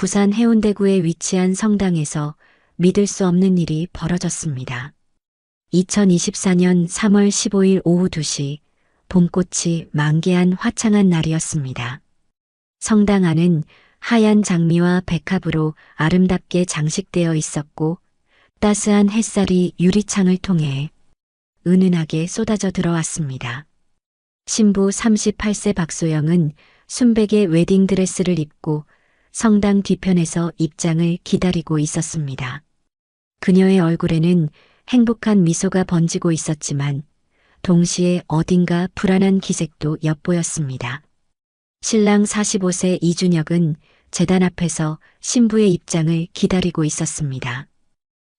부산 해운대구에 위치한 성당에서 믿을 수 없는 일이 벌어졌습니다. 2024년 3월 15일 오후 2시 봄꽃이 만개한 화창한 날이었습니다. 성당 안은 하얀 장미와 백합으로 아름답게 장식되어 있었고 따스한 햇살이 유리창을 통해 은은하게 쏟아져 들어왔습니다. 신부 38세 박소영은 순백의 웨딩드레스를 입고 성당 뒤편에서 입장을 기다리고 있었습니다. 그녀의 얼굴에는 행복한 미소가 번지고 있었지만 동시에 어딘가 불안한 기색도 엿보였습니다. 신랑 45세 이준혁은 제단 앞에서 신부의 입장을 기다리고 있었습니다.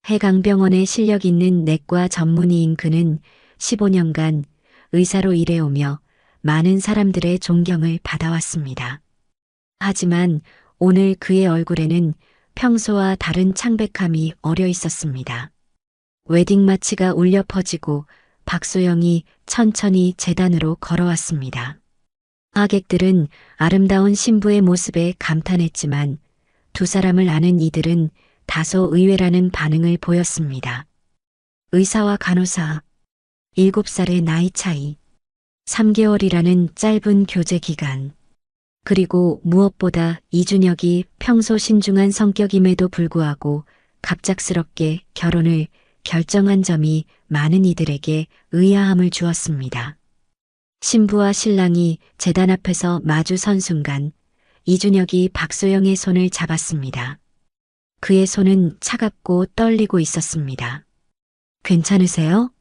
해강병원에 실력 있는 내과 전문의인 그는 15년간 의사로 일해오며 많은 사람들의 존경을 받아왔습니다. 하지만 오늘 그의 얼굴에는 평소와 다른 창백함이 어려 있었습니다. 웨딩 마치가 울려 퍼지고 박소영이 천천히 제단으로 걸어왔습니다. 하객들은 아름다운 신부의 모습에 감탄했지만 두 사람을 아는 이들은 다소 의외라는 반응을 보였습니다. 의사와 간호사, 7살의 나이 차이, 3개월이라는 짧은 교제 기간, 그리고 무엇보다 이준혁이 평소 신중한 성격임에도 불구하고 갑작스럽게 결혼을 결정한 점이 많은 이들에게 의아함을 주었습니다. 신부와 신랑이 제단 앞에서 마주 선 순간 이준혁이 박소영의 손을 잡았습니다. 그의 손은 차갑고 떨리고 있었습니다. 괜찮으세요?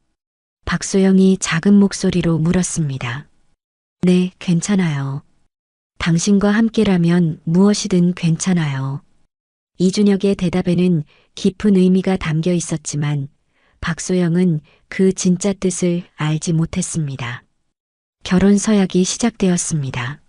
박소영이 작은 목소리로 물었습니다. 네, 괜찮아요. 당신과 함께라면 무엇이든 괜찮아요. 이준혁의 대답에는 깊은 의미가 담겨 있었지만 박소영은 그 진짜 뜻을 알지 못했습니다. 결혼 서약이 시작되었습니다.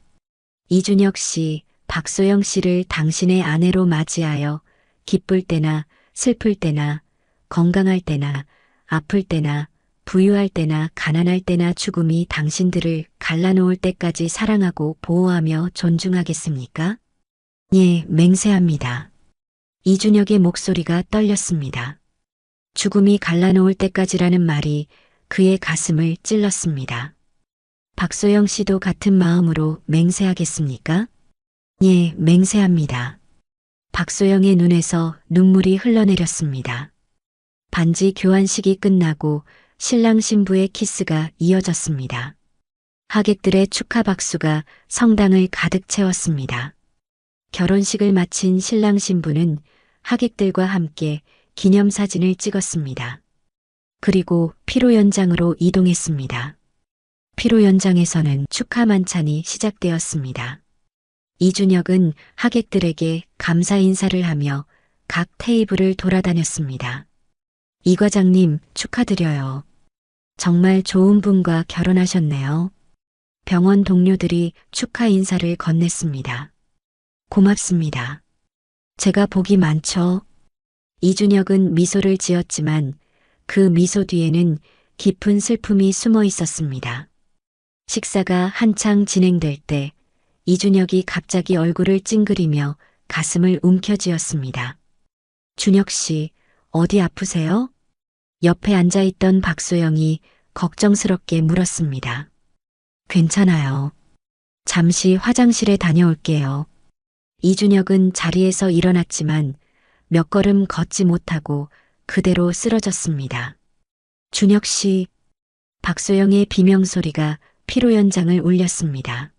이준혁 씨, 박소영 씨를 당신의 아내로 맞이하여 기쁠 때나 슬플 때나 건강할 때나 아플 때나 부유할 때나 가난할 때나 죽음이 당신들을 갈라놓을 때까지 사랑하고 보호하며 존중하겠습니까? 예, 맹세합니다. 이준혁의 목소리가 떨렸습니다. 죽음이 갈라놓을 때까지라는 말이 그의 가슴을 찔렀습니다. 박소영 씨도 같은 마음으로 맹세하겠습니까? 예, 맹세합니다. 박소영의 눈에서 눈물이 흘러내렸습니다. 반지 교환식이 끝나고 신랑 신부의 키스가 이어졌습니다. 하객들의 축하 박수가 성당을 가득 채웠습니다. 결혼식을 마친 신랑 신부는 하객들과 함께 기념사진을 찍었습니다. 그리고 피로연장으로 이동했습니다. 피로연장에서는 축하 만찬이 시작되었습니다. 이준혁은 하객들에게 감사 인사를 하며 각 테이블을 돌아다녔습니다. 이 과장님 축하드려요. 정말 좋은 분과 결혼하셨네요. 병원 동료들이 축하 인사를 건넸습니다. 고맙습니다. 제가 복이 많죠. 이준혁은 미소를 지었지만 그 미소 뒤에는 깊은 슬픔이 숨어 있었습니다. 식사가 한창 진행될 때 이준혁이 갑자기 얼굴을 찡그리며 가슴을 움켜쥐었습니다. 준혁 씨, 어디 아프세요? 옆에 앉아있던 박소영이 걱정스럽게 물었습니다. 괜찮아요. 잠시 화장실에 다녀올게요. 이준혁은 자리에서 일어났지만 몇 걸음 걷지 못하고 그대로 쓰러졌습니다. 준혁 씨, 박소영의 비명소리가 피로연장을 울렸습니다.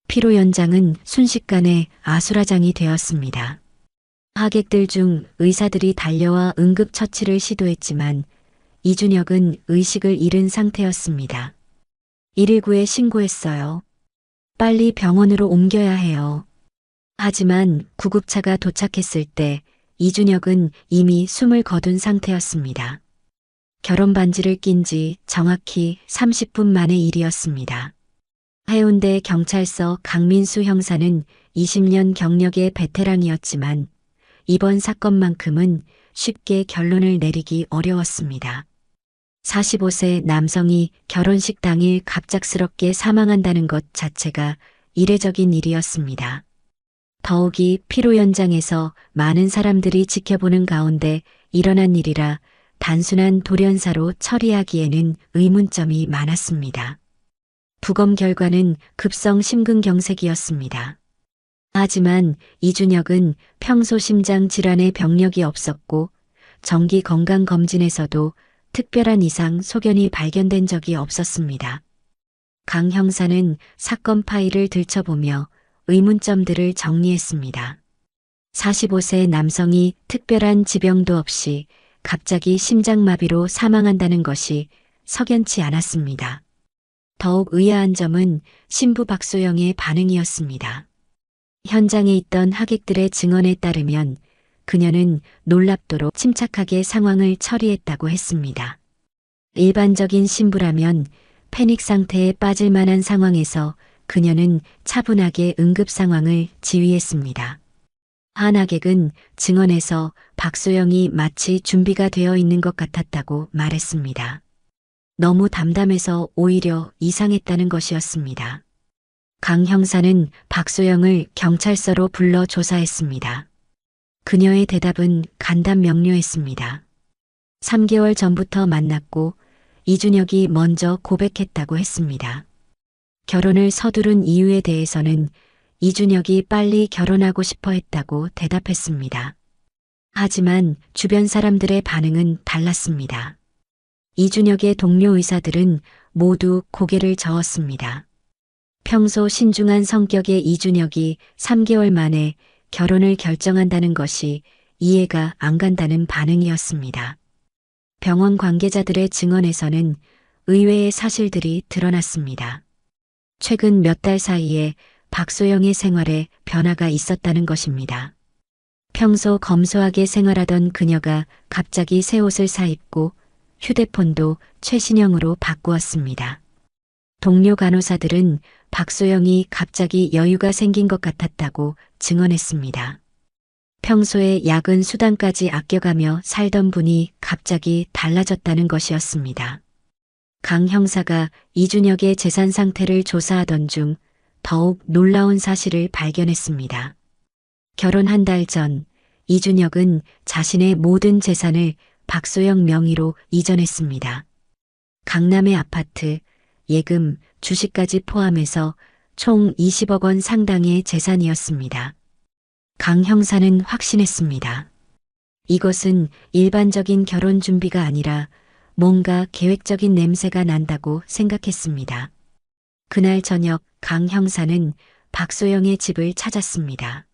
피로연장은 순식간에 아수라장이 되었습니다. 하객들 중 의사들이 달려와 응급처치를 시도했지만 이준혁은 의식을 잃은 상태였습니다. 119에 신고했어요. 빨리 병원으로 옮겨야 해요. 하지만 구급차가 도착했을 때 이준혁은 이미 숨을 거둔 상태였습니다. 결혼 반지를 낀 지 정확히 30분 만의 일이었습니다. 해운대 경찰서 강민수 형사는 20년 경력의 베테랑이었지만 이번 사건만큼은 쉽게 결론을 내리기 어려웠습니다. 45세 남성이 결혼식 당일 갑작스럽게 사망한다는 것 자체가 이례적인 일이었습니다. 더욱이 피로 현장에서 많은 사람들이 지켜보는 가운데 일어난 일이라 단순한 돌연사로 처리하기에는 의문점이 많았습니다. 부검 결과는 급성 심근경색이었습니다. 하지만 이준혁은 평소 심장 질환의 병력이 없었고 정기 건강검진에서도 특별한 이상 소견이 발견된 적이 없었습니다. 강 형사는 사건 파일을 들춰보며 의문점들을 정리했습니다. 45세 남성이 특별한 지병도 없이 갑자기 심장마비로 사망한다는 것이 석연치 않았습니다. 더욱 의아한 점은 신부 박소영의 반응이었습니다. 현장에 있던 하객들의 증언에 따르면 그녀는 놀랍도록 침착하게 상황을 처리했다고 했습니다. 일반적인 신부라면 패닉 상태에 빠질 만한 상황에서 그녀는 차분하게 응급 상황을 지휘했습니다. 한 하객은 증언에서 박소영이 마치 준비가 되어 있는 것 같았다고 말했습니다. 너무 담담해서 오히려 이상했다는 것이었습니다. 강 형사는 박소영을 경찰서로 불러 조사했습니다. 그녀의 대답은 간단명료했습니다. 3개월 전부터 만났고 이준혁이 먼저 고백했다고 했습니다. 결혼을 서두른 이유에 대해서는 이준혁이 빨리 결혼하고 싶어 했다고 대답했습니다. 하지만 주변 사람들의 반응은 달랐습니다. 이준혁의 동료 의사들은 모두 고개를 저었습니다. 평소 신중한 성격의 이준혁이 3개월 만에 결혼을 결정한다는 것이 이해가 안 간다는 반응이었습니다. 병원 관계자들의 증언에서는 의외의 사실들이 드러났습니다. 최근 몇 달 사이에 박소영의 생활에 변화가 있었다는 것입니다. 평소 검소하게 생활하던 그녀가 갑자기 새 옷을 사입고 휴대폰도 최신형으로 바꾸었습니다. 동료 간호사들은 박소영이 갑자기 여유가 생긴 것 같았다고 증언했습니다. 평소에 야근 수당까지 아껴가며 살던 분이 갑자기 달라졌다는 것이었습니다. 강 형사가 이준혁의 재산 상태를 조사하던 중 더욱 놀라운 사실을 발견했습니다. 결혼 한 달 전 이준혁은 자신의 모든 재산을 박소영 명의로 이전했습니다. 강남의 아파트, 예금, 주식까지 포함해서 총 20억 원 상당의 재산이었습니다. 강 형사는 확신했습니다. 이것은 일반적인 결혼 준비가 아니라 뭔가 계획적인 냄새가 난다고 생각했습니다. 그날 저녁 강 형사는 박소영의 집을 찾았습니다.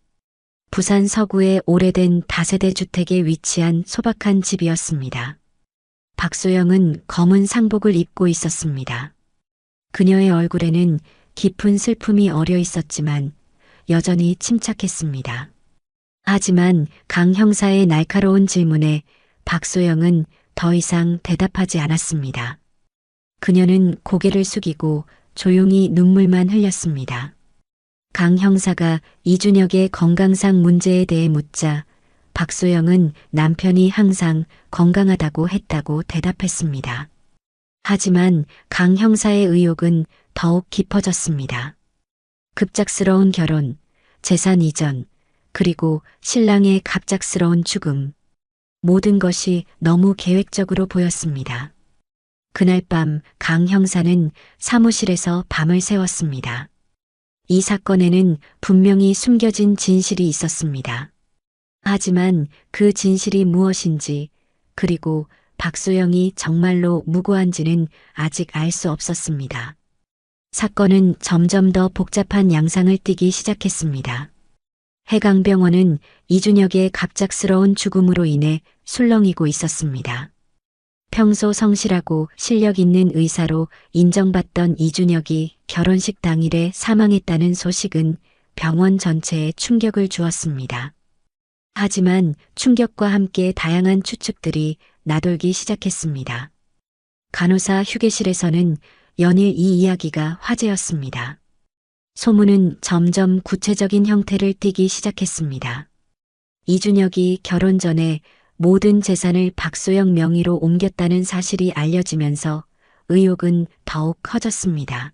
부산 서구의 오래된 다세대 주택에 위치한 소박한 집이었습니다. 박소영은 검은 상복을 입고 있었습니다. 그녀의 얼굴에는 깊은 슬픔이 어려 있었지만 여전히 침착했습니다. 하지만 강 형사의 날카로운 질문에 박소영은 더 이상 대답하지 않았습니다. 그녀는 고개를 숙이고 조용히 눈물만 흘렸습니다. 강 형사가 이준혁의 건강상 문제에 대해 묻자 박소영은 남편이 항상 건강하다고 했다고 대답했습니다. 하지만 강 형사의 의혹은 더욱 깊어졌습니다. 급작스러운 결혼, 재산 이전, 그리고 신랑의 갑작스러운 죽음. 모든 것이 너무 계획적으로 보였습니다. 그날 밤 강 형사는 사무실에서 밤을 새웠습니다. 이 사건에는 분명히 숨겨진 진실이 있었습니다. 하지만 그 진실이 무엇인지, 그리고 박소영이 정말로 무고한지는 아직 알 수 없었습니다. 사건은 점점 더 복잡한 양상을 띠기 시작했습니다. 해강병원은 이준혁의 갑작스러운 죽음으로 인해 술렁이고 있었습니다. 평소 성실하고 실력 있는 의사로 인정받던 이준혁이 결혼식 당일에 사망했다는 소식은 병원 전체에 충격을 주었습니다. 하지만 충격과 함께 다양한 추측들이 나돌기 시작했습니다. 간호사 휴게실에서는 연일 이 이야기가 화제였습니다. 소문은 점점 구체적인 형태를 띠기 시작했습니다. 이준혁이 결혼 전에 모든 재산을 박소영 명의로 옮겼다는 사실이 알려지면서 의혹은 더욱 커졌습니다.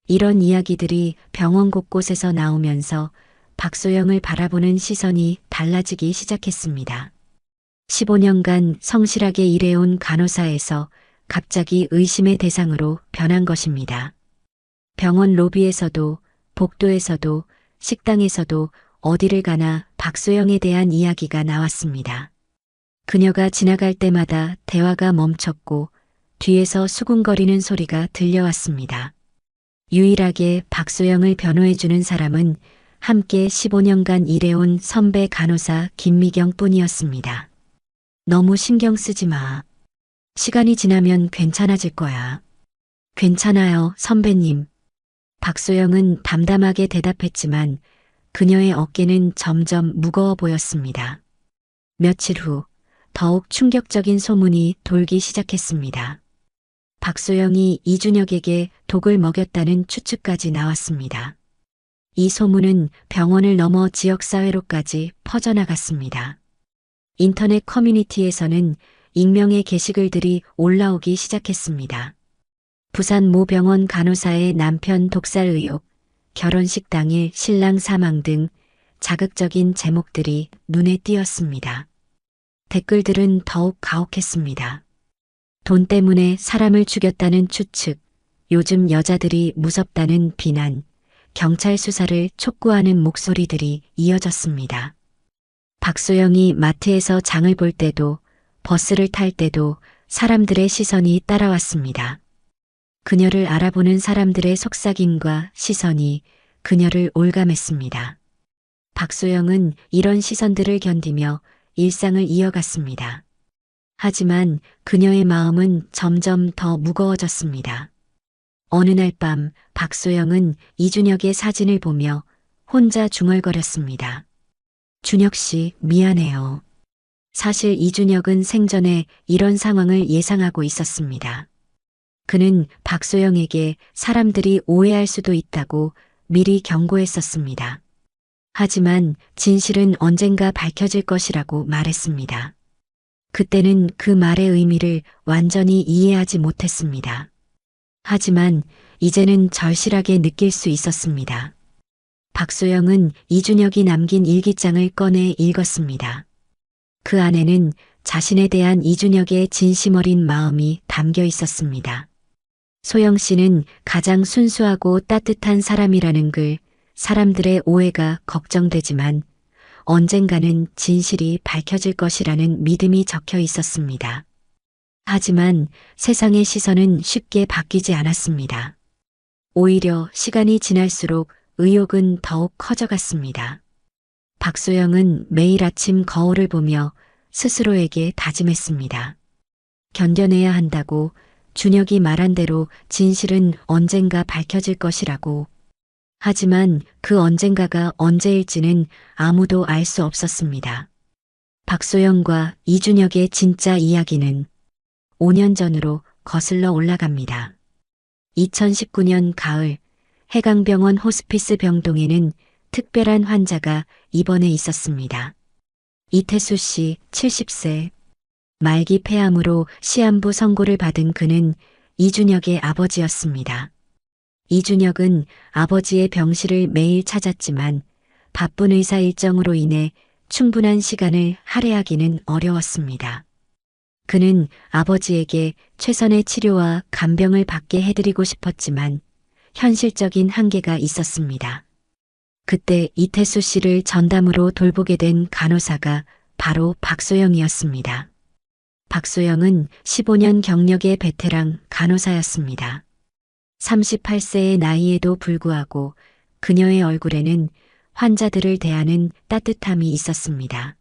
이런 이야기들이 병원 곳곳에서 나오면서 박소영을 바라보는 시선이 달라지기 시작했습니다. 15년간 성실하게 일해온 간호사에서 갑자기 의심의 대상으로 변한 것입니다. 병원 로비에서도, 복도에서도, 식당에서도 어디를 가나 박소영에 대한 이야기가 나왔습니다. 그녀가 지나갈 때마다 대화가 멈췄고 뒤에서 수군거리는 소리가 들려왔습니다. 유일하게 박소영을 변호해주는 사람은 함께 15년간 일해온 선배 간호사 김미경 뿐이었습니다. 너무 신경 쓰지 마. 시간이 지나면 괜찮아질 거야. 괜찮아요, 선배님. 박소영은 담담하게 대답했지만 그녀의 어깨는 점점 무거워 보였습니다. 며칠 후 더욱 충격적인 소문이 돌기 시작했습니다. 박소영이 이준혁에게 독을 먹였다는 추측까지 나왔습니다. 이 소문은 병원을 넘어 지역사회로까지 퍼져나갔습니다. 인터넷 커뮤니티에서는 익명의 게시글들이 올라오기 시작했습니다. 부산 모 병원 간호사의 남편 독살 의혹, 결혼식 당일 신랑 사망 등 자극적인 제목들이 눈에 띄었습니다. 댓글들은 더욱 가혹했습니다. 돈 때문에 사람을 죽였다는 추측, 요즘 여자들이 무섭다는 비난, 경찰 수사를 촉구하는 목소리들이 이어졌습니다. 박소영이 마트에서 장을 볼 때도, 버스를 탈 때도 사람들의 시선이 따라왔습니다. 그녀를 알아보는 사람들의 속삭임과 시선이 그녀를 올감했습니다. 박소영은 이런 시선들을 견디며 일상을 이어갔습니다. 하지만 그녀의 마음은 점점 더 무거워졌습니다. 어느 날 밤 박소영은 이준혁의 사진을 보며 혼자 중얼거렸습니다. 준혁 씨, 미안해요. 사실 이준혁은 생전에 이런 상황을 예상하고 있었습니다. 그는 박소영에게 사람들이 오해할 수도 있다고 미리 경고했었습니다. 하지만 진실은 언젠가 밝혀질 것이라고 말했습니다. 그때는 그 말의 의미를 완전히 이해하지 못했습니다. 하지만 이제는 절실하게 느낄 수 있었습니다. 박소영은 이준혁이 남긴 일기장을 꺼내 읽었습니다. 그 안에는 자신에 대한 이준혁의 진심 어린 마음이 담겨 있었습니다. 소영 씨는 가장 순수하고 따뜻한 사람이라는 글, 사람들의 오해가 걱정되지만 언젠가는 진실이 밝혀질 것이라는 믿음이 적혀 있었습니다. 하지만 세상의 시선은 쉽게 바뀌지 않았습니다. 오히려 시간이 지날수록 의혹은 더욱 커져갔습니다. 박소영은 매일 아침 거울을 보며 스스로에게 다짐했습니다. 견뎌내야 한다고, 준혁이 말한 대로 진실은 언젠가 밝혀질 것이라고. 하지만 그 언젠가가 언제일지는 아무도 알 수 없었습니다. 박소영과 이준혁의 진짜 이야기는 5년 전으로 거슬러 올라갑니다. 2019년 가을 해강병원 호스피스 병동에는 특별한 환자가 입원해 있었습니다. 이태수 씨 70세. 말기 폐암으로 시한부 선고를 받은 그는 이준혁의 아버지였습니다. 이준혁은 아버지의 병실을 매일 찾았지만 바쁜 의사 일정으로 인해 충분한 시간을 할애하기는 어려웠습니다. 그는 아버지에게 최선의 치료와 간병을 받게 해드리고 싶었지만 현실적인 한계가 있었습니다. 그때 이태수 씨를 전담으로 돌보게 된 간호사가 바로 박소영이었습니다. 박소영은 15년 경력의 베테랑 간호사였습니다. 38세의 나이에도 불구하고 그녀의 얼굴에는 환자들을 대하는 따뜻함이 있었습니다.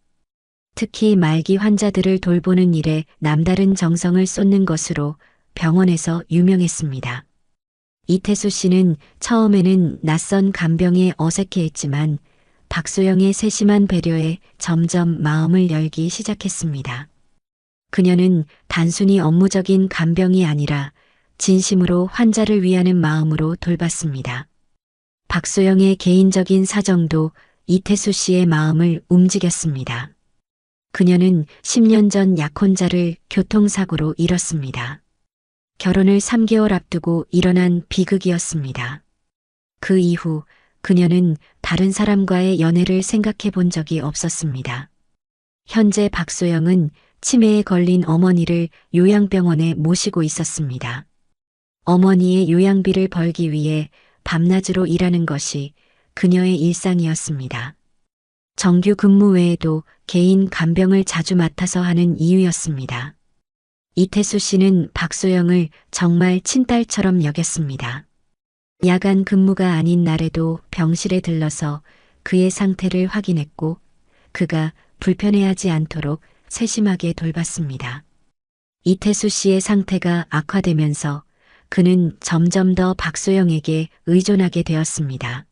특히 말기 환자들을 돌보는 일에 남다른 정성을 쏟는 것으로 병원에서 유명했습니다. 이태수 씨는 처음에는 낯선 간병에 어색해했지만 박소영의 세심한 배려에 점점 마음을 열기 시작했습니다. 그녀는 단순히 업무적인 간병이 아니라 진심으로 환자를 위하는 마음으로 돌봤습니다. 박소영의 개인적인 사정도 이태수 씨의 마음을 움직였습니다. 그녀는 10년 전 약혼자를 교통사고로 잃었습니다. 결혼을 3개월 앞두고 일어난 비극이었습니다. 그 이후 그녀는 다른 사람과의 연애를 생각해 본 적이 없었습니다. 현재 박소영은 치매에 걸린 어머니를 요양병원에 모시고 있었습니다. 어머니의 요양비를 벌기 위해 밤낮으로 일하는 것이 그녀의 일상이었습니다. 정규 근무 외에도 개인 간병을 자주 맡아서 하는 이유였습니다. 이태수 씨는 박소영을 정말 친딸처럼 여겼습니다. 야간 근무가 아닌 날에도 병실에 들러서 그의 상태를 확인했고 그가 불편해하지 않도록 세심하게 돌봤습니다. 이태수 씨의 상태가 악화되면서 그는 점점 더 박소영에게 의존하게 되었습니다.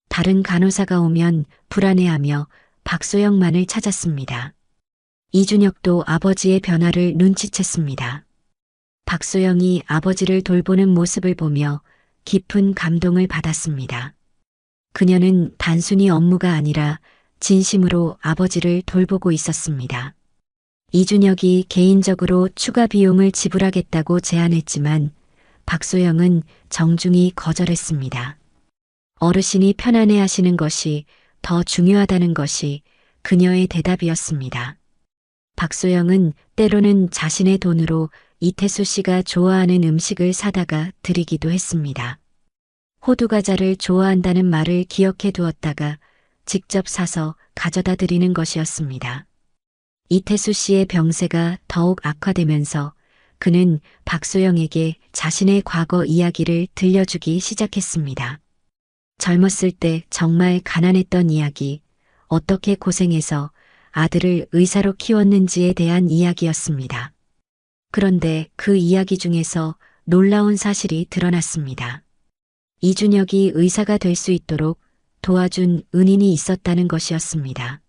다른 간호사가 오면 불안해하며 박소영만을 찾았습니다. 이준혁도 아버지의 변화를 눈치챘습니다. 박소영이 아버지를 돌보는 모습을 보며 깊은 감동을 받았습니다. 그녀는 단순히 업무가 아니라 진심으로 아버지를 돌보고 있었습니다. 이준혁이 개인적으로 추가 비용을 지불하겠다고 제안했지만 박소영은 정중히 거절했습니다. 어르신이 편안해 하시는 것이 더 중요하다는 것이 그녀의 대답이었습니다. 박소영은 때로는 자신의 돈으로 이태수 씨가 좋아하는 음식을 사다가 드리기도 했습니다. 호두과자를 좋아한다는 말을 기억해 두었다가 직접 사서 가져다 드리는 것이었습니다. 이태수 씨의 병세가 더욱 악화되면서 그는 박소영에게 자신의 과거 이야기를 들려주기 시작했습니다. 젊었을 때 정말 가난했던 이야기, 어떻게 고생해서 아들을 의사로 키웠는지에 대한 이야기였습니다. 그런데 그 이야기 중에서 놀라운 사실이 드러났습니다. 이준혁이 의사가 될 수 있도록 도와준 은인이 있었다는 것이었습니다.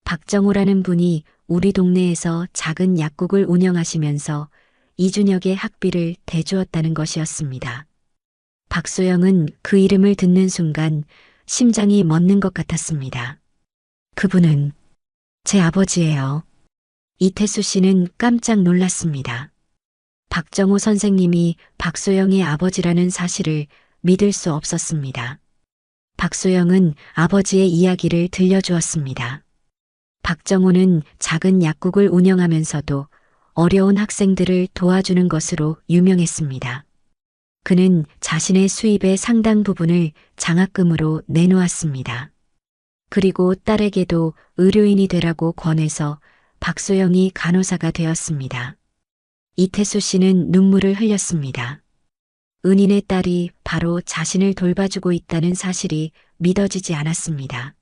박정호라는 분이 우리 동네에서 작은 약국을 운영하시면서 이준혁의 학비를 대주었다는 것이었습니다. 박소영은 그 이름을 듣는 순간 심장이 멎는 것 같았습니다. 그분은 제 아버지예요. 이태수 씨는 깜짝 놀랐습니다. 박정호 선생님이 박소영의 아버지라는 사실을 믿을 수 없었습니다. 박소영은 아버지의 이야기를 들려주었습니다. 박정호는 작은 약국을 운영하면서도 어려운 학생들을 도와주는 것으로 유명했습니다. 그는 자신의 수입의 상당 부분을 장학금으로 내놓았습니다. 그리고 딸에게도 의료인이 되라고 권해서 박소영이 간호사가 되었습니다. 이태수 씨는 눈물을 흘렸습니다. 은인의 딸이 바로 자신을 돌봐주고 있다는 사실이 믿어지지 않았습니다.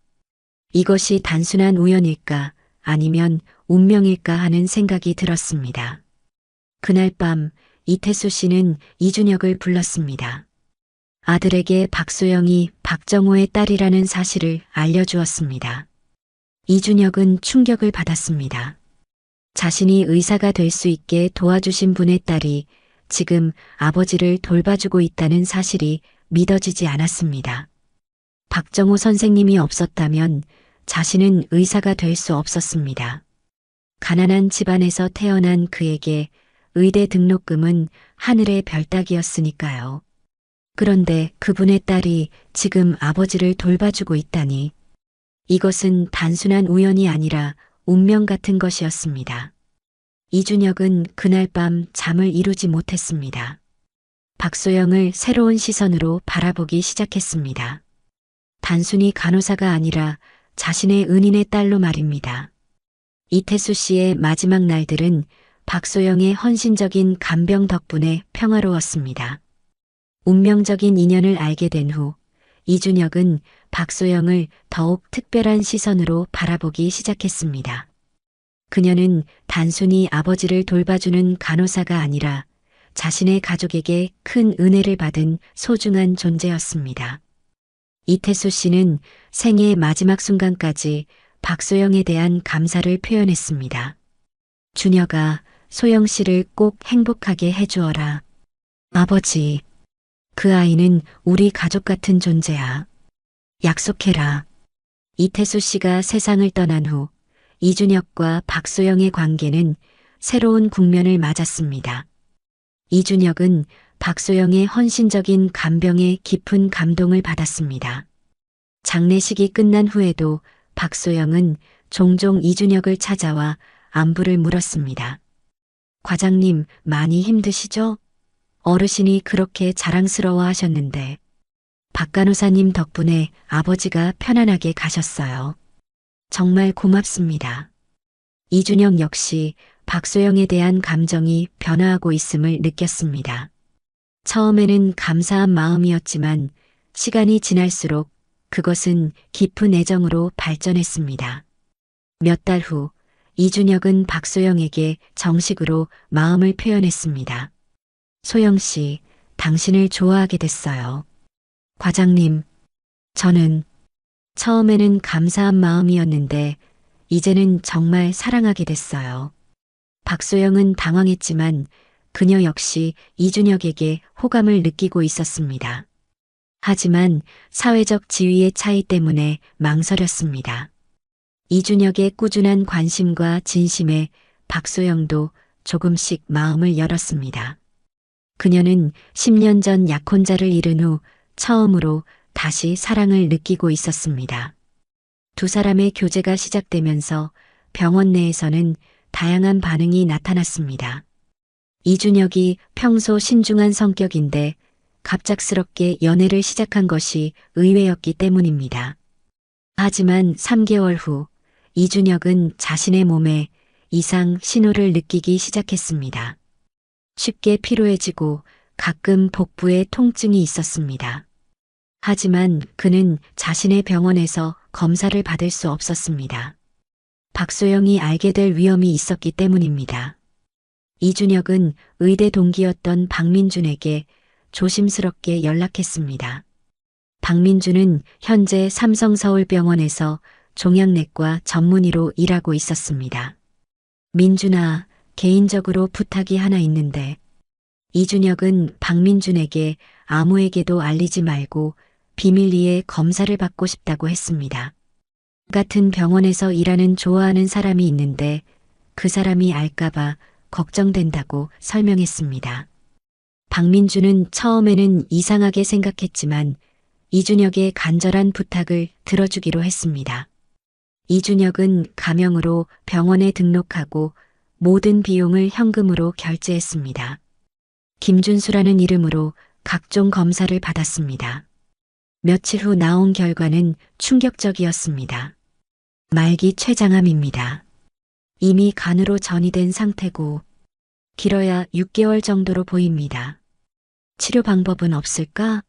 이것이 단순한 우연일까 아니면 운명일까 하는 생각이 들었습니다. 그날 밤 이태수 씨는 이준혁을 불렀습니다. 아들에게 박소영이 박정호의 딸이라는 사실을 알려주었습니다. 이준혁은 충격을 받았습니다. 자신이 의사가 될 수 있게 도와주신 분의 딸이 지금 아버지를 돌봐주고 있다는 사실이 믿어지지 않았습니다. 박정호 선생님이 없었다면 자신은 의사가 될 수 없었습니다. 가난한 집안에서 태어난 그에게 의대 등록금은 하늘의 별 따기였으니까요. 그런데 그분의 딸이 지금 아버지를 돌봐주고 있다니 이것은 단순한 우연이 아니라 운명 같은 것이었습니다. 이준혁은 그날 밤 잠을 이루지 못했습니다. 박소영을 새로운 시선으로 바라보기 시작했습니다. 단순히 간호사가 아니라 자신의 은인의 딸로 말입니다. 이태수 씨의 마지막 날들은 박소영의 헌신적인 간병 덕분에 평화로웠습니다. 운명적인 인연을 알게 된 후 이준혁은 박소영을 더욱 특별한 시선으로 바라보기 시작했습니다. 그녀는 단순히 아버지를 돌봐주는 간호사가 아니라 자신의 가족에게 큰 은혜를 받은 소중한 존재였습니다. 이태수 씨는 생애의 마지막 순간까지 박소영에 대한 감사를 표현했습니다. 준혁아, 소영 씨를 꼭 행복하게 해주어라. 아버지, 그 아이는 우리 가족 같은 존재야. 약속해라. 이태수 씨가 세상을 떠난 후 이준혁과 박소영의 관계는 새로운 국면을 맞았습니다. 이준혁은 박소영의 헌신적인 간병에 깊은 감동을 받았습니다. 장례식이 끝난 후에도 박소영은 종종 이준혁을 찾아와 안부를 물었습니다. 과장님, 많이 힘드시죠? 어르신이 그렇게 자랑스러워 하셨는데 박 간호사님 덕분에 아버지가 편안하게 가셨어요. 정말 고맙습니다. 이준혁 역시 박소영에 대한 감정이 변화하고 있음을 느꼈습니다. 처음에는 감사한 마음이었지만 시간이 지날수록 그것은 깊은 애정으로 발전했습니다. 몇 달 후 이준혁은 박소영에게 정식으로 마음을 표현했습니다. 소영 씨, 당신을 좋아하게 됐어요. 과장님, 저는 처음에는 감사한 마음이었는데 이제는 정말 사랑하게 됐어요. 박소영은 당황했지만 그녀 역시 이준혁에게 호감을 느끼고 있었습니다. 하지만 사회적 지위의 차이 때문에 망설였습니다. 이준혁의 꾸준한 관심과 진심에 박소영도 조금씩 마음을 열었습니다. 그녀는 10년 전 약혼자를 잃은 후 처음으로 다시 사랑을 느끼고 있었습니다. 두 사람의 교제가 시작되면서 병원 내에서는 다양한 반응이 나타났습니다. 이준혁이 평소 신중한 성격인데 갑작스럽게 연애를 시작한 것이 의외였기 때문입니다. 하지만 3개월 후 이준혁은 자신의 몸에 이상 신호를 느끼기 시작했습니다. 쉽게 피로해지고 가끔 복부에 통증이 있었습니다. 하지만 그는 자신의 병원에서 검사를 받을 수 없었습니다. 박소영이 알게 될 위험이 있었기 때문입니다. 이준혁은 의대 동기였던 박민준에게 조심스럽게 연락했습니다. 박민준은 현재 삼성서울병원에서 종양내과 전문의로 일하고 있었습니다. 민준아, 개인적으로 부탁이 하나 있는데 이준혁은 박민준에게 아무에게도 알리지 말고 비밀리에 검사를 받고 싶다고 했습니다. 같은 병원에서 일하는 좋아하는 사람이 있는데 그 사람이 알까봐 걱정된다고 설명했습니다. 박민준은 처음에는 이상하게 생각했지만 이준혁의 간절한 부탁을 들어주기로 했습니다. 이준혁은 가명으로 병원에 등록하고 모든 비용을 현금으로 결제했습니다. 김준수라는 이름으로 각종 검사를 받았습니다. 며칠 후 나온 결과는 충격적이었습니다. 말기 췌장암입니다. 이미 간으로 전이된 상태고 길어야 6개월 정도로 보입니다. 치료 방법은 없을까?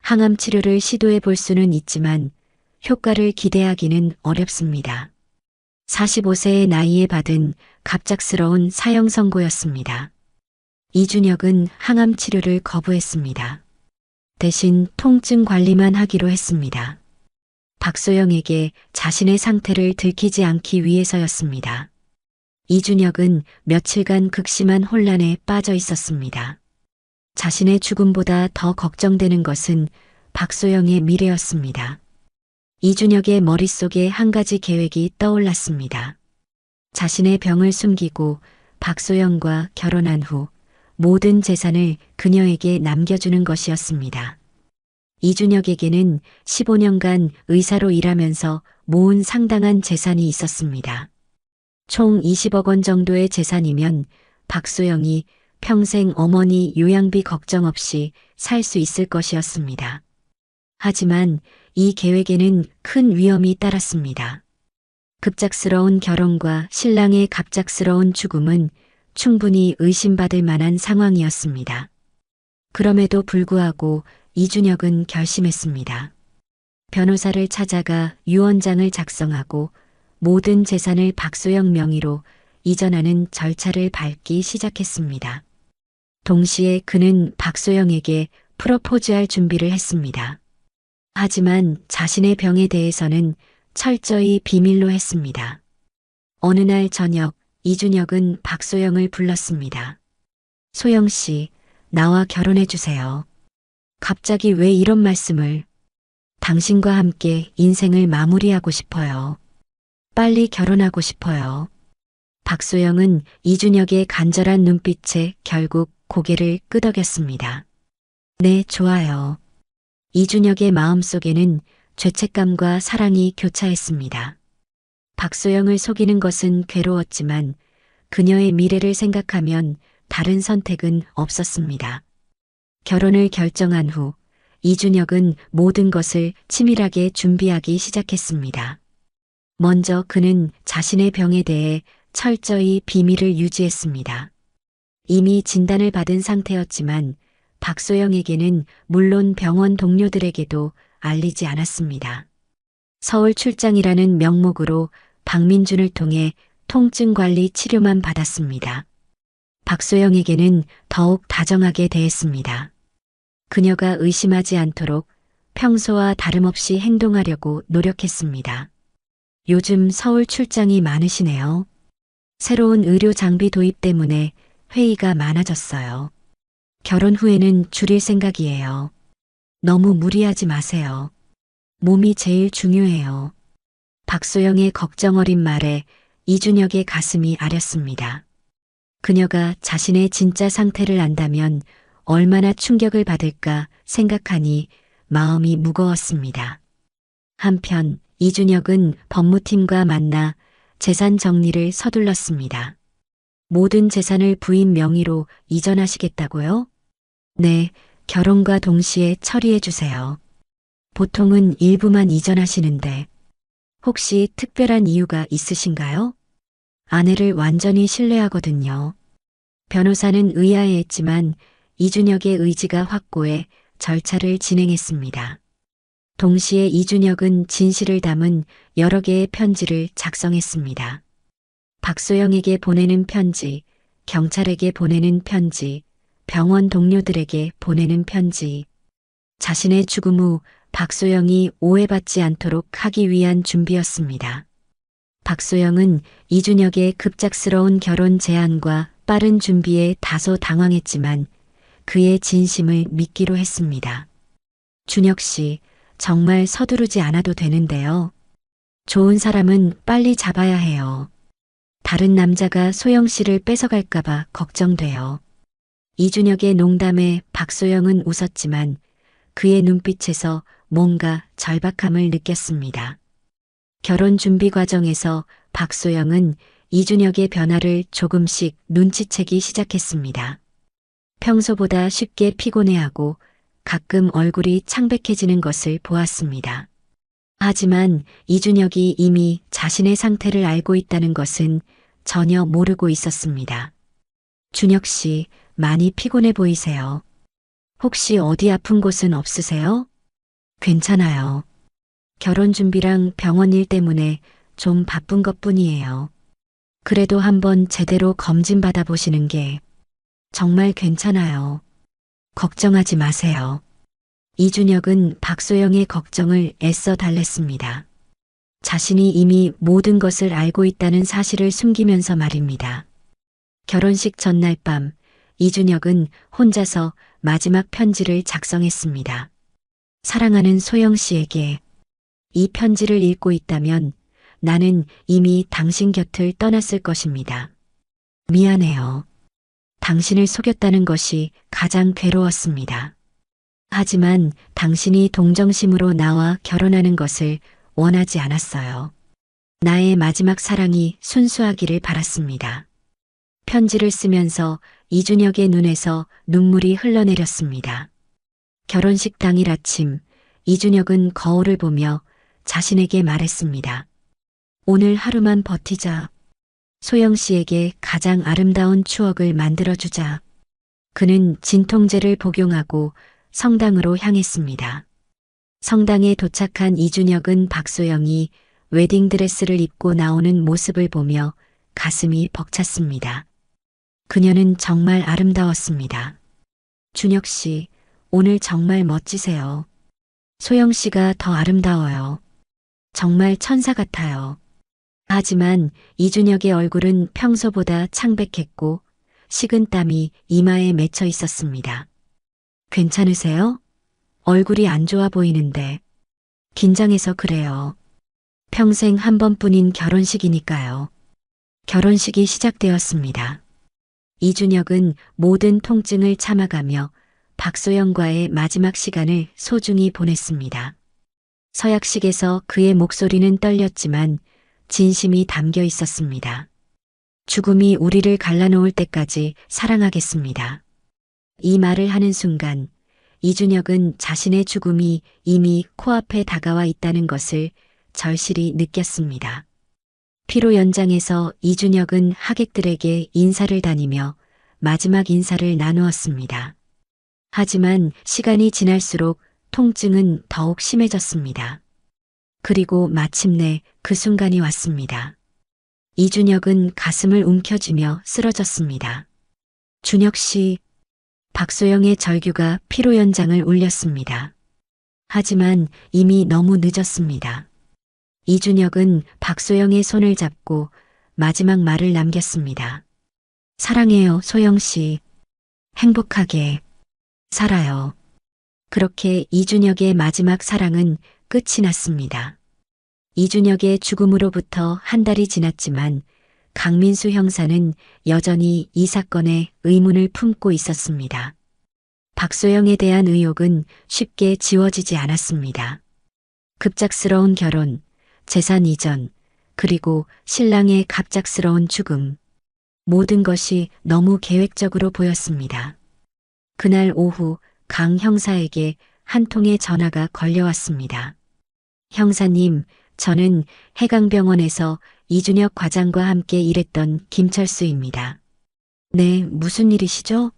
항암 치료를 시도해 볼 수는 있지만 효과를 기대하기는 어렵습니다. 45세의 나이에 받은 갑작스러운 사형 선고였습니다. 이준혁은 항암 치료를 거부했습니다. 대신 통증 관리만 하기로 했습니다. 박소영에게 자신의 상태를 들키지 않기 위해서였습니다. 이준혁은 며칠간 극심한 혼란에 빠져 있었습니다. 자신의 죽음보다 더 걱정되는 것은 박소영의 미래였습니다. 이준혁의 머릿속에 한 가지 계획이 떠올랐습니다. 자신의 병을 숨기고 박소영과 결혼한 후 모든 재산을 그녀에게 남겨주는 것이었습니다. 이준혁에게는 15년간 의사로 일하면서 모은 상당한 재산이 있었습니다. 총 20억 원 정도의 재산이면 박소영이 평생 어머니 요양비 걱정 없이 살 수 있을 것이었습니다. 하지만 이 계획에는 큰 위험이 따랐습니다. 급작스러운 결혼과 신랑의 갑작스러운 죽음은 충분히 의심받을 만한 상황이었습니다. 그럼에도 불구하고 이준혁은 결심했습니다. 변호사를 찾아가 유언장을 작성하고 모든 재산을 박소영 명의로 이전하는 절차를 밟기 시작했습니다. 동시에 그는 박소영에게 프로포즈할 준비를 했습니다. 하지만 자신의 병에 대해서는 철저히 비밀로 했습니다. 어느 날 저녁 이준혁은 박소영을 불렀습니다. 소영 씨, 나와 결혼해 주세요. 갑자기 왜 이런 말씀을? 당신과 함께 인생을 마무리하고 싶어요. 빨리 결혼하고 싶어요. 박소영은 이준혁의 간절한 눈빛에 결국 고개를 끄덕였습니다. 네, 좋아요. 이준혁의 마음속에는 죄책감과 사랑이 교차했습니다. 박소영을 속이는 것은 괴로웠지만 그녀의 미래를 생각하면 다른 선택은 없었습니다. 결혼을 결정한 후 이준혁은 모든 것을 치밀하게 준비하기 시작했습니다. 먼저 그는 자신의 병에 대해 철저히 비밀을 유지했습니다. 이미 진단을 받은 상태였지만 박소영에게는 물론 병원 동료들에게도 알리지 않았습니다. 서울 출장이라는 명목으로 박민준을 통해 통증 관리 치료만 받았습니다. 박소영에게는 더욱 다정하게 대했습니다. 그녀가 의심하지 않도록 평소와 다름없이 행동하려고 노력했습니다. 요즘 서울 출장이 많으시네요. 새로운 의료 장비 도입 때문에 회의가 많아졌어요. 결혼 후에는 줄일 생각이에요. 너무 무리하지 마세요. 몸이 제일 중요해요. 박소영의 걱정 어린 말에 이준혁의 가슴이 아렸습니다. 그녀가 자신의 진짜 상태를 안다면 얼마나 충격을 받을까 생각하니 마음이 무거웠습니다. 한편 이준혁은 법무팀과 만나 재산 정리를 서둘렀습니다. 모든 재산을 부인 명의로 이전하시겠다고요? 네, 결혼과 동시에 처리해 주세요. 보통은 일부만 이전하시는데 혹시 특별한 이유가 있으신가요? 아내를 완전히 신뢰하거든요. 변호사는 의아해했지만 이준혁의 의지가 확고해 절차를 진행했습니다. 동시에 이준혁은 진실을 담은 여러 개의 편지를 작성했습니다. 박소영에게 보내는 편지, 경찰에게 보내는 편지, 병원 동료들에게 보내는 편지. 자신의 죽음 후 박소영이 오해받지 않도록 하기 위한 준비였습니다. 박소영은 이준혁의 급작스러운 결혼 제안과 빠른 준비에 다소 당황했지만 그의 진심을 믿기로 했습니다. 준혁 씨, 정말 서두르지 않아도 되는데요. 좋은 사람은 빨리 잡아야 해요. 다른 남자가 소영 씨를 뺏어갈까봐 걱정돼요. 이준혁의 농담에 박소영은 웃었지만 그의 눈빛에서 뭔가 절박함을 느꼈습니다. 결혼 준비 과정에서 박소영은 이준혁의 변화를 조금씩 눈치채기 시작했습니다. 평소보다 쉽게 피곤해하고 가끔 얼굴이 창백해지는 것을 보았습니다. 하지만 이준혁이 이미 자신의 상태를 알고 있다는 것은 전혀 모르고 있었습니다. 준혁 씨, 많이 피곤해 보이세요. 혹시 어디 아픈 곳은 없으세요? 괜찮아요. 결혼 준비랑 병원 일 때문에 좀 바쁜 것뿐이에요. 그래도 한번 제대로 검진 받아보시는 게 정말 괜찮아요. 걱정하지 마세요. 이준혁은 박소영의 걱정을 애써 달랬습니다. 자신이 이미 모든 것을 알고 있다는 사실을 숨기면서 말입니다. 결혼식 전날 밤 이준혁은 혼자서 마지막 편지를 작성했습니다. 사랑하는 소영 씨에게 이 편지를 읽고 있다면 나는 이미 당신 곁을 떠났을 것입니다. 미안해요. 당신을 속였다는 것이 가장 괴로웠습니다. 하지만 당신이 동정심으로 나와 결혼하는 것을 원하지 않았어요. 나의 마지막 사랑이 순수하기를 바랐습니다. 편지를 쓰면서 이준혁의 눈에서 눈물이 흘러내렸습니다. 결혼식 당일 아침 이준혁은 거울을 보며 자신에게 말했습니다. 오늘 하루만 버티자. 소영 씨에게 가장 아름다운 추억을 만들어주자. 그는 진통제를 복용하고 성당으로 향했습니다. 성당에 도착한 이준혁은 박소영이 웨딩드레스를 입고 나오는 모습을 보며 가슴이 벅찼습니다. 그녀는 정말 아름다웠습니다. 준혁 씨, 오늘 정말 멋지세요. 소영 씨가 더 아름다워요. 정말 천사 같아요. 하지만 이준혁의 얼굴은 평소보다 창백했고 식은땀이 이마에 맺혀 있었습니다. 괜찮으세요? 얼굴이 안 좋아 보이는데. 긴장해서 그래요. 평생 한 번뿐인 결혼식이니까요. 결혼식이 시작되었습니다. 이준혁은 모든 통증을 참아가며 박소영과의 마지막 시간을 소중히 보냈습니다. 서약식에서 그의 목소리는 떨렸지만 진심이 담겨 있었습니다. 죽음이 우리를 갈라놓을 때까지 사랑하겠습니다. 이 말을 하는 순간 이준혁은 자신의 죽음이 이미 코앞에 다가와 있다는 것을 절실히 느꼈습니다. 피로 연장에서 이준혁은 하객들에게 인사를 다니며 마지막 인사를 나누었습니다. 하지만 시간이 지날수록 통증은 더욱 심해졌습니다. 그리고 마침내 그 순간이 왔습니다. 이준혁은 가슴을 움켜쥐며 쓰러졌습니다. 준혁 씨, 박소영의 절규가 피로 연장을 울렸습니다. 하지만 이미 너무 늦었습니다. 이준혁은 박소영의 손을 잡고 마지막 말을 남겼습니다. 사랑해요, 소영 씨. 행복하게 살아요. 그렇게 이준혁의 마지막 사랑은 끝이 났습니다. 이준혁의 죽음으로부터 한 달이 지났지만 강민수 형사는 여전히 이 사건에 의문을 품고 있었습니다. 박소영에 대한 의혹은 쉽게 지워지지 않았습니다. 급작스러운 결혼, 재산 이전, 그리고 신랑의 갑작스러운 죽음. 모든 것이 너무 계획적으로 보였습니다. 그날 오후 강 형사에게 한 통의 전화가 걸려왔습니다. 형사님, 저는 해강병원에서 이준혁 과장과 함께 일했던 김철수입니다. 네, 무슨 일이시죠?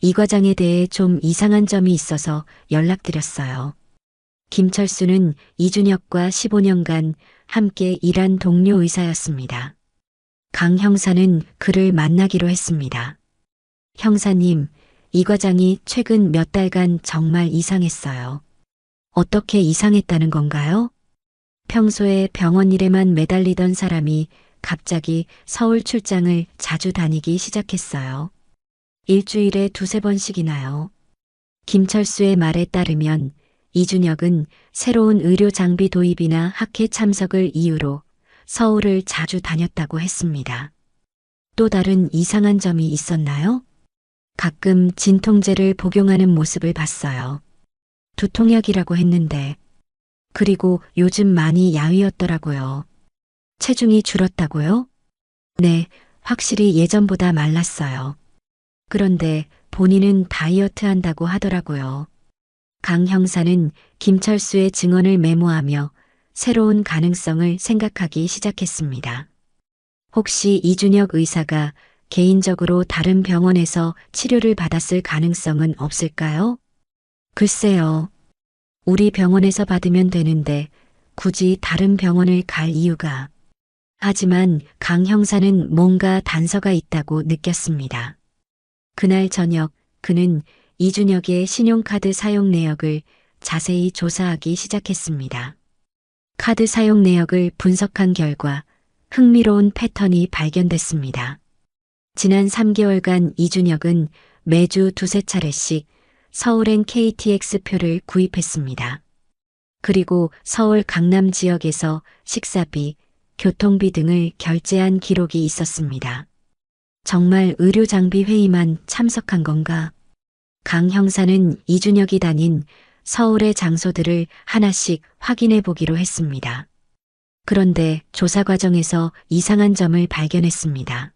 이 과장에 대해 좀 이상한 점이 있어서 연락드렸어요. 김철수는 이준혁과 15년간 함께 일한 동료 의사였습니다. 강 형사는 그를 만나기로 했습니다. 형사님, 이 과장이 최근 몇 달간 정말 이상했어요. 어떻게 이상했다는 건가요? 평소에 병원 일에만 매달리던 사람이 갑자기 서울 출장을 자주 다니기 시작했어요. 일주일에 두세 번씩이나요. 김철수의 말에 따르면 이준혁은 새로운 의료 장비 도입이나 학회 참석을 이유로 서울을 자주 다녔다고 했습니다. 또 다른 이상한 점이 있었나요? 가끔 진통제를 복용하는 모습을 봤어요. 두통약이라고 했는데, 그리고 요즘 많이 야위었더라고요. 체중이 줄었다고요? 네, 확실히 예전보다 말랐어요. 그런데 본인은 다이어트 한다고 하더라고요. 강 형사는 김철수의 증언을 메모하며 새로운 가능성을 생각하기 시작했습니다. 혹시 이준혁 의사가 개인적으로 다른 병원에서 치료를 받았을 가능성은 없을까요? 글쎄요. 우리 병원에서 받으면 되는데 굳이 다른 병원을 갈 이유가. 하지만 강 형사는 뭔가 단서가 있다고 느꼈습니다. 그날 저녁 그는 이준혁의 신용카드 사용 내역을 자세히 조사하기 시작했습니다. 카드 사용 내역을 분석한 결과 흥미로운 패턴이 발견됐습니다. 지난 3개월간 이준혁은 매주 두세 차례씩 서울행 KTX 표를 구입했습니다. 그리고 서울 강남 지역에서 식사비, 교통비 등을 결제한 기록이 있었습니다. 정말 의료장비 회의만 참석한 건가? 강 형사는 이준혁이 다닌 서울의 장소들을 하나씩 확인해 보기로 했습니다. 그런데 조사 과정에서 이상한 점을 발견했습니다.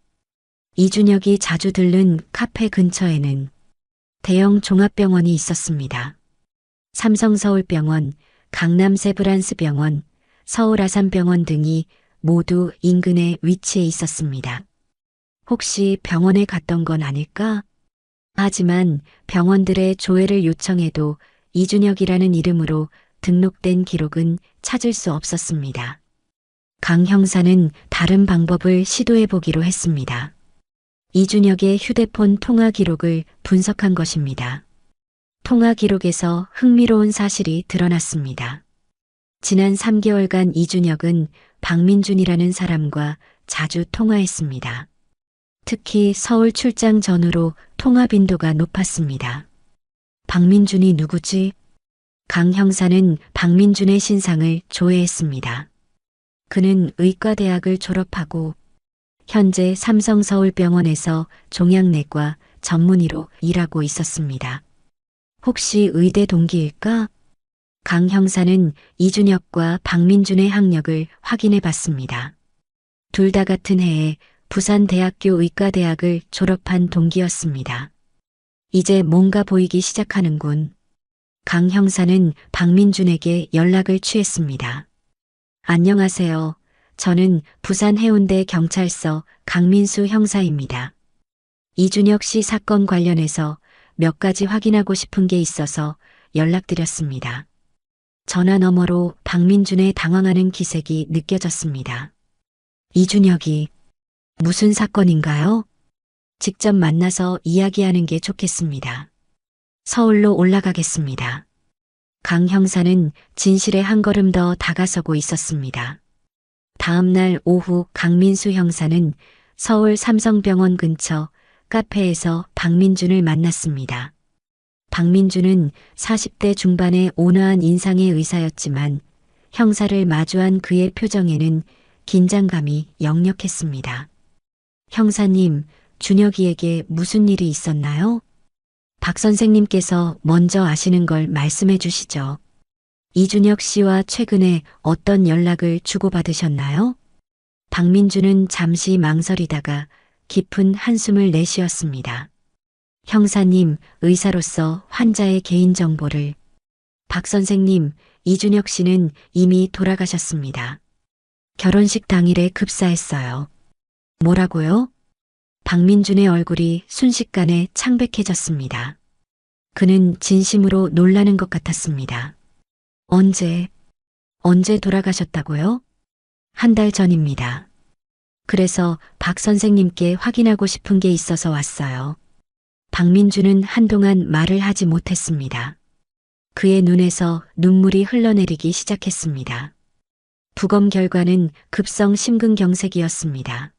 이준혁이 자주 들른 카페 근처에는 대형 종합병원이 있었습니다. 삼성서울병원, 강남세브란스병원, 서울아산병원 등이 모두 인근에 위치해 있었습니다. 혹시 병원에 갔던 건 아닐까? 하지만 병원들의 조회를 요청해도 이준혁이라는 이름으로 등록된 기록은 찾을 수 없었습니다. 강 형사는 다른 방법을 시도해 보기로 했습니다. 이준혁의 휴대폰 통화 기록을 분석한 것입니다. 통화 기록에서 흥미로운 사실이 드러났습니다. 지난 3개월간 이준혁은 박민준이라는 사람과 자주 통화했습니다. 특히 서울 출장 전후로 통화 빈도가 높았습니다. 박민준이 누구지? 강 형사는 박민준의 신상을 조회했습니다. 그는 의과대학을 졸업하고 현재 삼성서울병원에서 종양내과 전문의로 일하고 있었습니다. 혹시 의대 동기일까? 강 형사는 이준혁과 박민준의 학력을 확인해 봤습니다. 둘 다 같은 해에 부산대학교 의과대학을 졸업한 동기였습니다. 이제 뭔가 보이기 시작하는군. 강 형사는 박민준에게 연락을 취했습니다. 안녕하세요. 저는 부산 해운대 경찰서 강민수 형사입니다. 이준혁 씨 사건 관련해서 몇 가지 확인하고 싶은 게 있어서 연락드렸습니다. 전화 너머로 박민준의 당황하는 기색이 느껴졌습니다. 이준혁이 무슨 사건인가요? 직접 만나서 이야기하는 게 좋겠습니다. 서울로 올라가겠습니다. 강 형사는 진실에 한 걸음 더 다가서고 있었습니다. 다음 날 오후 강민수 형사는 서울 삼성병원 근처 카페에서 박민준을 만났습니다. 박민준은 40대 중반의 온화한 인상의 의사였지만 형사를 마주한 그의 표정에는 긴장감이 역력했습니다. 형사님, 준혁이에게 무슨 일이 있었나요? 박 선생님께서 먼저 아시는 걸 말씀해 주시죠. 이준혁 씨와 최근에 어떤 연락을 주고받으셨나요? 박민준은 잠시 망설이다가 깊은 한숨을 내쉬었습니다. 형사님, 의사로서 환자의 개인정보를. 박 선생님, 이준혁 씨는 이미 돌아가셨습니다. 결혼식 당일에 급사했어요. 뭐라고요? 박민준의 얼굴이 순식간에 창백해졌습니다. 그는 진심으로 놀라는 것 같았습니다. 언제 돌아가셨다고요? 한 달 전입니다. 그래서 박 선생님께 확인하고 싶은 게 있어서 왔어요. 박민준은 한동안 말을 하지 못했습니다. 그의 눈에서 눈물이 흘러내리기 시작했습니다. 부검 결과는 급성 심근경색이었습니다.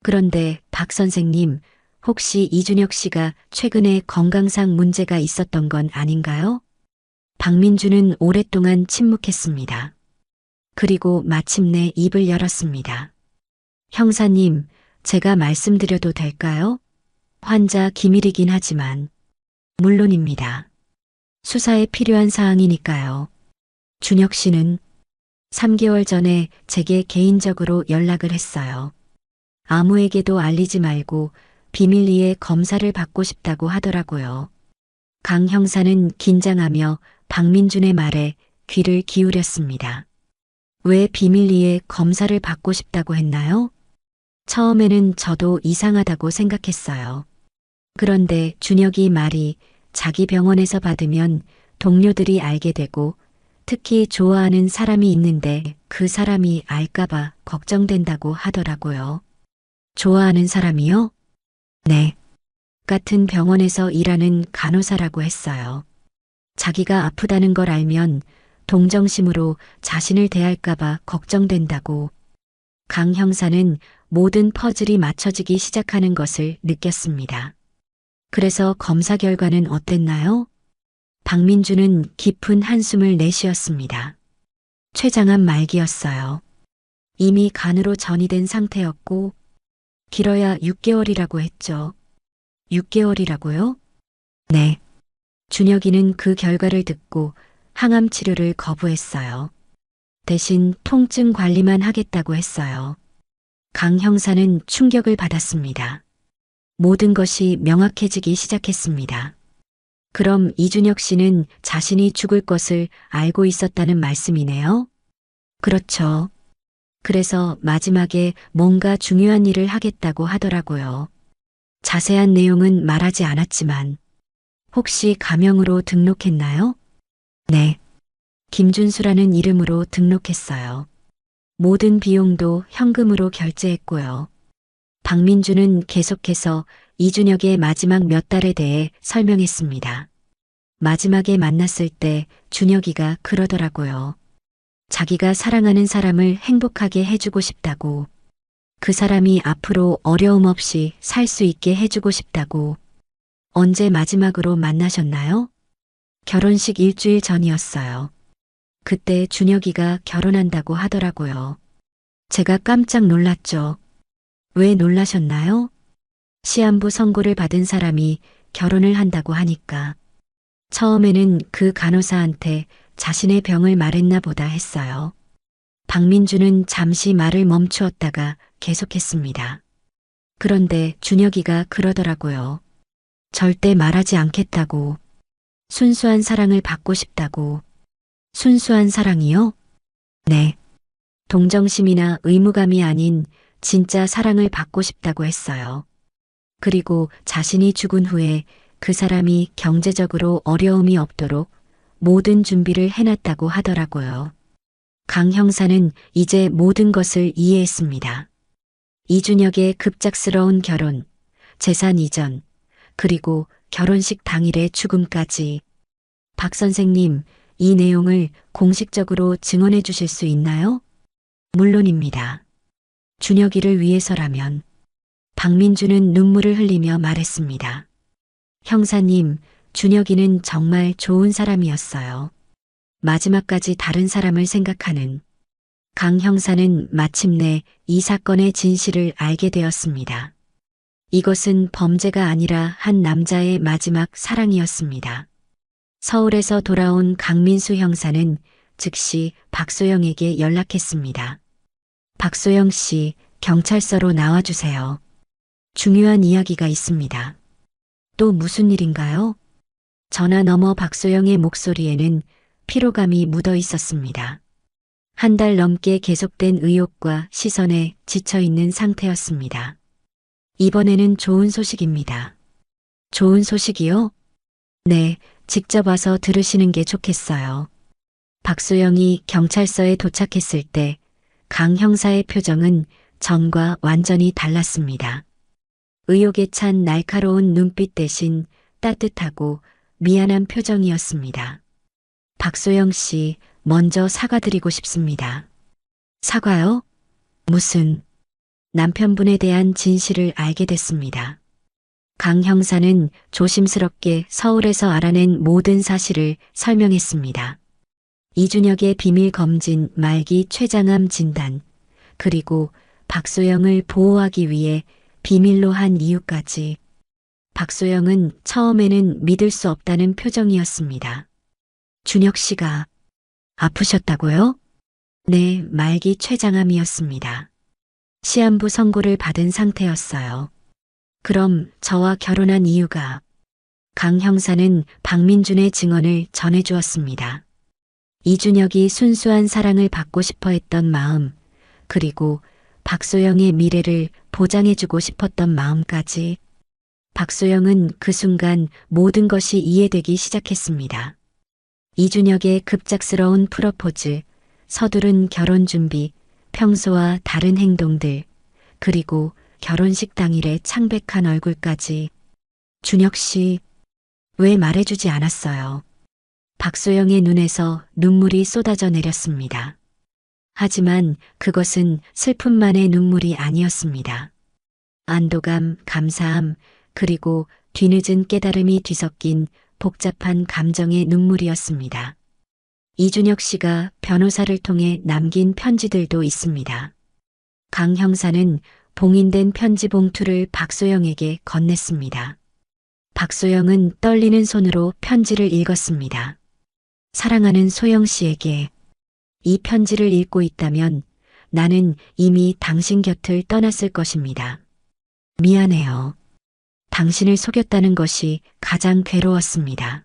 그런데 박 선생님, 혹시 이준혁 씨가 최근에 건강상 문제가 있었던 건 아닌가요? 박민준은 오랫동안 침묵했습니다. 그리고 마침내 입을 열었습니다. 형사님, 제가 말씀드려도 될까요? 환자 기밀이긴 하지만. 물론입니다. 수사에 필요한 사항이니까요. 준혁 씨는 3개월 전에 제게 개인적으로 연락을 했어요. 아무에게도 알리지 말고 비밀리에 검사를 받고 싶다고 하더라고요. 강 형사는 긴장하며 박민준의 말에 귀를 기울였습니다. 왜 비밀리에 검사를 받고 싶다고 했나요? 처음에는 저도 이상하다고 생각했어요. 그런데 준혁이 말이 자기 병원에서 받으면 동료들이 알게 되고 특히 좋아하는 사람이 있는데 그 사람이 알까봐 걱정된다고 하더라고요. 좋아하는 사람이요? 네. 같은 병원에서 일하는 간호사라고 했어요. 자기가 아프다는 걸 알면 동정심으로 자신을 대할까봐 걱정된다고. 강 형사는 모든 퍼즐이 맞춰지기 시작하는 것을 느꼈습니다. 그래서 검사 결과는 어땠나요? 박민준은 깊은 한숨을 내쉬었습니다. 췌장암 말기였어요. 이미 간으로 전이된 상태였고 길어야 6개월이라고 했죠. 6개월이라고요? 네. 준혁이는 그 결과를 듣고 항암 치료를 거부했어요. 대신 통증 관리만 하겠다고 했어요. 강 형사는 충격을 받았습니다. 모든 것이 명확해지기 시작했습니다. 그럼 이준혁 씨는 자신이 죽을 것을 알고 있었다는 말씀이네요? 그렇죠. 그래서 마지막에 뭔가 중요한 일을 하겠다고 하더라고요. 자세한 내용은 말하지 않았지만 혹시 가명으로 등록했나요? 네. 김준수라는 이름으로 등록했어요. 모든 비용도 현금으로 결제했고요. 박민준은 계속해서 이준혁의 마지막 몇 달에 대해 설명했습니다. 마지막에 만났을 때 준혁이가 그러더라고요. 자기가 사랑하는 사람을 행복하게 해주고 싶다고. 그 사람이 앞으로 어려움 없이 살 수 있게 해주고 싶다고. 언제 마지막으로 만나셨나요? 결혼식 일주일 전이었어요. 그때 준혁이가 결혼한다고 하더라고요. 제가 깜짝 놀랐죠. 왜 놀라셨나요? 시한부 선고를 받은 사람이 결혼을 한다고 하니까. 처음에는 그 간호사한테 자신의 병을 말했나 보다 했어요. 박민주는 잠시 말을 멈추었다가 계속했습니다. 그런데 준혁이가 그러더라고요. 절대 말하지 않겠다고. 순수한 사랑을 받고 싶다고. 순수한 사랑이요? 네. 동정심이나 의무감이 아닌 진짜 사랑을 받고 싶다고 했어요. 그리고 자신이 죽은 후에 그 사람이 경제적으로 어려움이 없도록 모든 준비를 해놨다고 하더라고요. 강 형사는 이제 모든 것을 이해했습니다. 이준혁의 급작스러운 결혼, 재산 이전, 그리고 결혼식 당일의 죽음까지. 박 선생님, 이 내용을 공식적으로 증언해 주실 수 있나요? 물론입니다. 준혁이를 위해서라면. 박민주는 눈물을 흘리며 말했습니다. 형사님, 준혁이는 정말 좋은 사람이었어요. 마지막까지 다른 사람을 생각하는. 강 형사는 마침내 이 사건의 진실을 알게 되었습니다. 이것은 범죄가 아니라 한 남자의 마지막 사랑이었습니다. 서울에서 돌아온 강민수 형사는 즉시 박소영에게 연락했습니다. 박소영 씨, 경찰서로 나와주세요. 중요한 이야기가 있습니다. 또 무슨 일인가요? 전화 너머 박소영의 목소리에는 피로감이 묻어 있었습니다. 한 달 넘게 계속된 의혹과 시선에 지쳐 있는 상태였습니다. 이번에는 좋은 소식입니다. 좋은 소식이요? 네, 직접 와서 들으시는 게 좋겠어요. 박소영이 경찰서에 도착했을 때 강 형사의 표정은 전과 완전히 달랐습니다. 의욕에 찬 날카로운 눈빛 대신 따뜻하고 미안한 표정이었습니다. 박소영 씨, 먼저 사과드리고 싶습니다. 사과요? 무슨? 남편분에 대한 진실을 알게 됐습니다. 강 형사는 조심스럽게 서울에서 알아낸 모든 사실을 설명했습니다. 이준혁의 비밀 검진 말기 췌장암 진단, 그리고 박소영을 보호하기 위해 비밀로 한 이유까지. 박소영은 처음에는 믿을 수 없다는 표정이었습니다. 준혁 씨가 아프셨다고요? 네, 말기 췌장암이었습니다. 시한부 선고를 받은 상태였어요. 그럼 저와 결혼한 이유가? 강 형사는 박민준의 증언을 전해주었습니다. 이준혁이 순수한 사랑을 받고 싶어 했던 마음, 그리고 박소영의 미래를 보장해주고 싶었던 마음까지. 박소영은 그 순간 모든 것이 이해되기 시작했습니다. 이준혁의 급작스러운 프러포즈, 서두른 결혼 준비, 평소와 다른 행동들, 그리고 결혼식 당일의 창백한 얼굴까지. 준혁 씨, 왜 말해주지 않았어요? 박소영의 눈에서 눈물이 쏟아져 내렸습니다. 하지만 그것은 슬픔만의 눈물이 아니었습니다. 안도감, 감사함, 그리고 뒤늦은 깨달음이 뒤섞인 복잡한 감정의 눈물이었습니다. 이준혁 씨가 변호사를 통해 남긴 편지들도 있습니다. 강 형사는 봉인된 편지 봉투를 박소영에게 건넸습니다. 박소영은 떨리는 손으로 편지를 읽었습니다. 사랑하는 소영 씨에게. 이 편지를 읽고 있다면 나는 이미 당신 곁을 떠났을 것입니다. 미안해요. 당신을 속였다는 것이 가장 괴로웠습니다.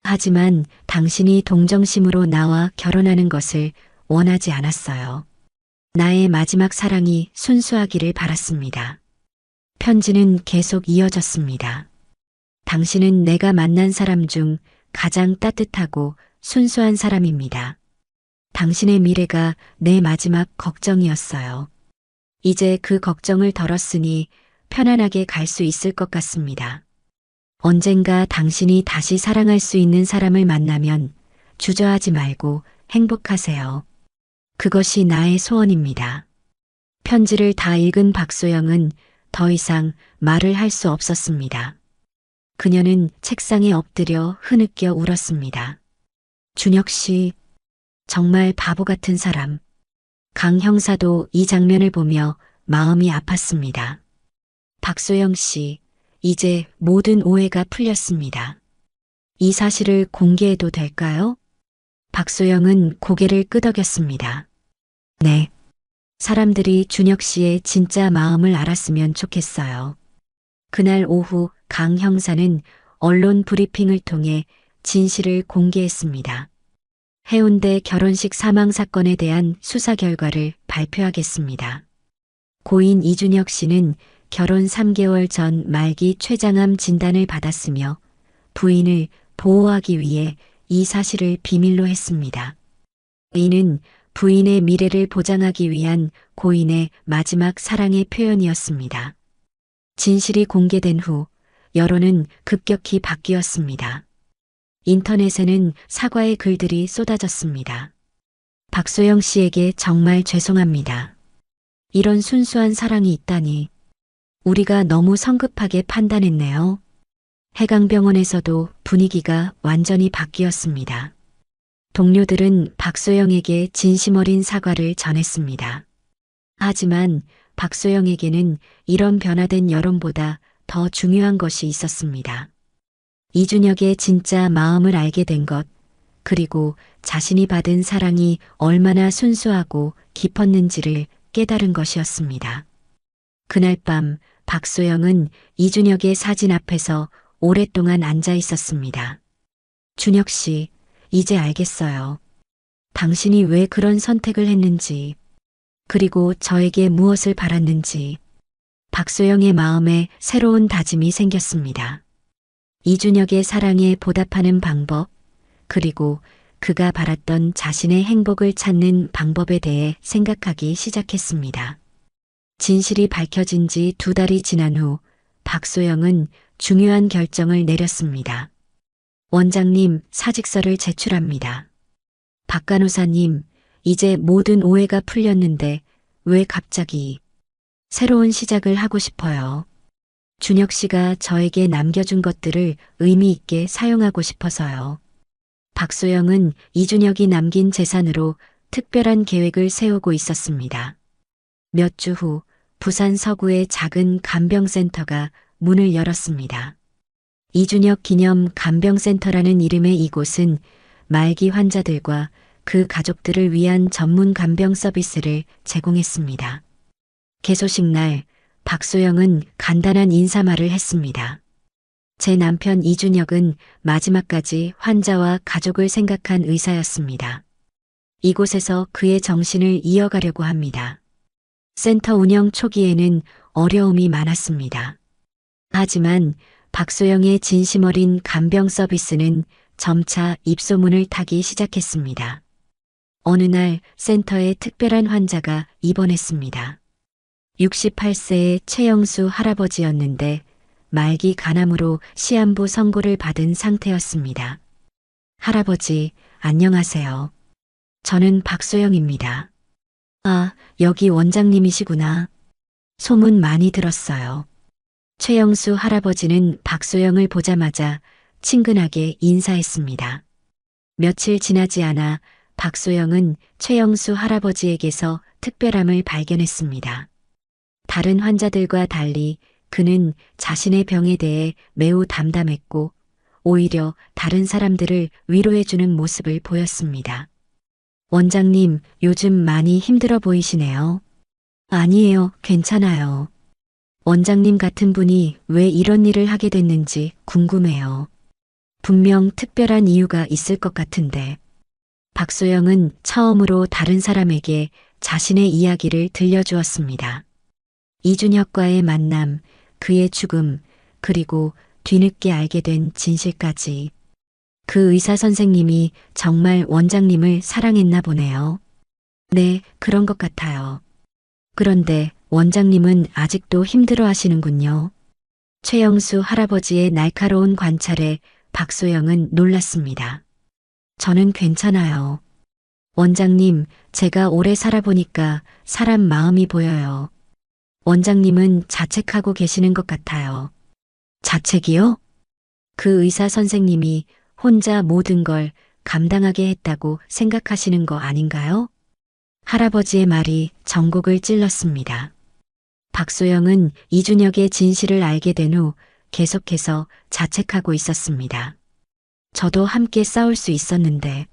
하지만 당신이 동정심으로 나와 결혼하는 것을 원하지 않았어요. 나의 마지막 사랑이 순수하기를 바랐습니다. 편지는 계속 이어졌습니다. 당신은 내가 만난 사람 중 가장 따뜻하고 순수한 사람입니다. 당신의 미래가 내 마지막 걱정이었어요. 이제 그 걱정을 덜었으니 편안하게 갈 수 있을 것 같습니다. 언젠가 당신이 다시 사랑할 수 있는 사람을 만나면 주저하지 말고 행복하세요. 그것이 나의 소원입니다. 편지를 다 읽은 박소영은 더 이상 말을 할 수 없었습니다. 그녀는 책상에 엎드려 흐느껴 울었습니다. 준혁 씨, 정말 바보 같은 사람. 강 형사도 이 장면을 보며 마음이 아팠습니다. 박소영 씨, 이제 모든 오해가 풀렸습니다. 이 사실을 공개해도 될까요? 박소영은 고개를 끄덕였습니다. 네. 사람들이 준혁 씨의 진짜 마음을 알았으면 좋겠어요. 그날 오후 강 형사는 언론 브리핑을 통해 진실을 공개했습니다. 해운대 결혼식 사망 사건에 대한 수사 결과를 발표하겠습니다. 고인 이준혁 씨는 결혼 3개월 전 말기 췌장암 진단을 받았으며 부인을 보호하기 위해 이 사실을 비밀로 했습니다. 이는 부인의 미래를 보장하기 위한 고인의 마지막 사랑의 표현이었습니다. 진실이 공개된 후 여론은 급격히 바뀌었습니다. 인터넷에는 사과의 글들이 쏟아졌습니다. 박소영 씨에게 정말 죄송합니다. 이런 순수한 사랑이 있다니. 우리가 너무 성급하게 판단했네요. 해강병원에서도 분위기가 완전히 바뀌었습니다. 동료들은 박소영에게 진심 어린 사과를 전했습니다. 하지만 박소영에게는 이런 변화된 여론보다 더 중요한 것이 있었습니다. 이준혁의 진짜 마음을 알게 된 것, 그리고 자신이 받은 사랑이 얼마나 순수하고 깊었는지를 깨달은 것이었습니다. 그날 밤 박소영은 이준혁의 사진 앞에서 오랫동안 앉아 있었습니다. 준혁 씨, 이제 알겠어요. 당신이 왜 그런 선택을 했는지, 그리고 저에게 무엇을 바랐는지. 박소영의 마음에 새로운 다짐이 생겼습니다. 이준혁의 사랑에 보답하는 방법, 그리고 그가 바랐던 자신의 행복을 찾는 방법에 대해 생각하기 시작했습니다. 진실이 밝혀진 지 2달이 지난 후 박소영은 중요한 결정을 내렸습니다. 원장님, 사직서를 제출합니다. 박 간호사님, 이제 모든 오해가 풀렸는데 왜 갑자기 새로운 시작을 하고 싶어요. 준혁 씨가 저에게 남겨준 것들을 의미 있게 사용하고 싶어서요. 박소영은 이준혁이 남긴 재산으로 특별한 계획을 세우고 있었습니다. 몇 주 후 부산 서구의 작은 간병센터가 문을 열었습니다. 이준혁 기념 간병센터라는 이름의 이곳은 말기 환자들과 그 가족들을 위한 전문 간병 서비스를 제공했습니다. 개소식 날 박소영은 간단한 인사말을 했습니다. 제 남편 이준혁은 마지막까지 환자와 가족을 생각한 의사였습니다. 이곳에서 그의 정신을 이어가려고 합니다. 센터 운영 초기에는 어려움이 많았습니다. 하지만 박소영의 진심 어린 간병 서비스는 점차 입소문을 타기 시작했습니다. 어느 날 센터에 특별한 환자가 입원했습니다. 68세의 최영수 할아버지였는데 말기 간암으로 시한부 선고를 받은 상태였습니다. 할아버지, 안녕하세요. 저는 박소영입니다. 아, 여기 원장님이시구나. 소문 많이 들었어요. 최영수 할아버지는 박소영을 보자마자 친근하게 인사했습니다. 며칠 지나지 않아 박소영은 최영수 할아버지에게서 특별함을 발견했습니다. 다른 환자들과 달리 그는 자신의 병에 대해 매우 담담했고 오히려 다른 사람들을 위로해주는 모습을 보였습니다. 원장님, 요즘 많이 힘들어 보이시네요. 아니에요, 괜찮아요. 원장님 같은 분이 왜 이런 일을 하게 됐는지 궁금해요. 분명 특별한 이유가 있을 것 같은데. 박소영은 처음으로 다른 사람에게 자신의 이야기를 들려주었습니다. 이준혁과의 만남, 그의 죽음, 그리고 뒤늦게 알게 된 진실까지. 그 의사 선생님이 정말 원장님을 사랑했나 보네요. 네, 그런 것 같아요. 그런데 원장님은 아직도 힘들어 하시는군요. 최영수 할아버지의 날카로운 관찰에 박소영은 놀랐습니다. 저는 괜찮아요. 원장님, 제가 오래 살아보니까 사람 마음이 보여요. 원장님은 자책하고 계시는 것 같아요. 자책이요? 그 의사 선생님이 혼자 모든 걸 감당하게 했다고 생각하시는 거 아닌가요? 할아버지의 말이 전곡을 찔렀습니다. 박소영은 이준혁의 진실을 알게 된 후 계속해서 자책하고 있었습니다. 저도 함께 싸울 수 있었는데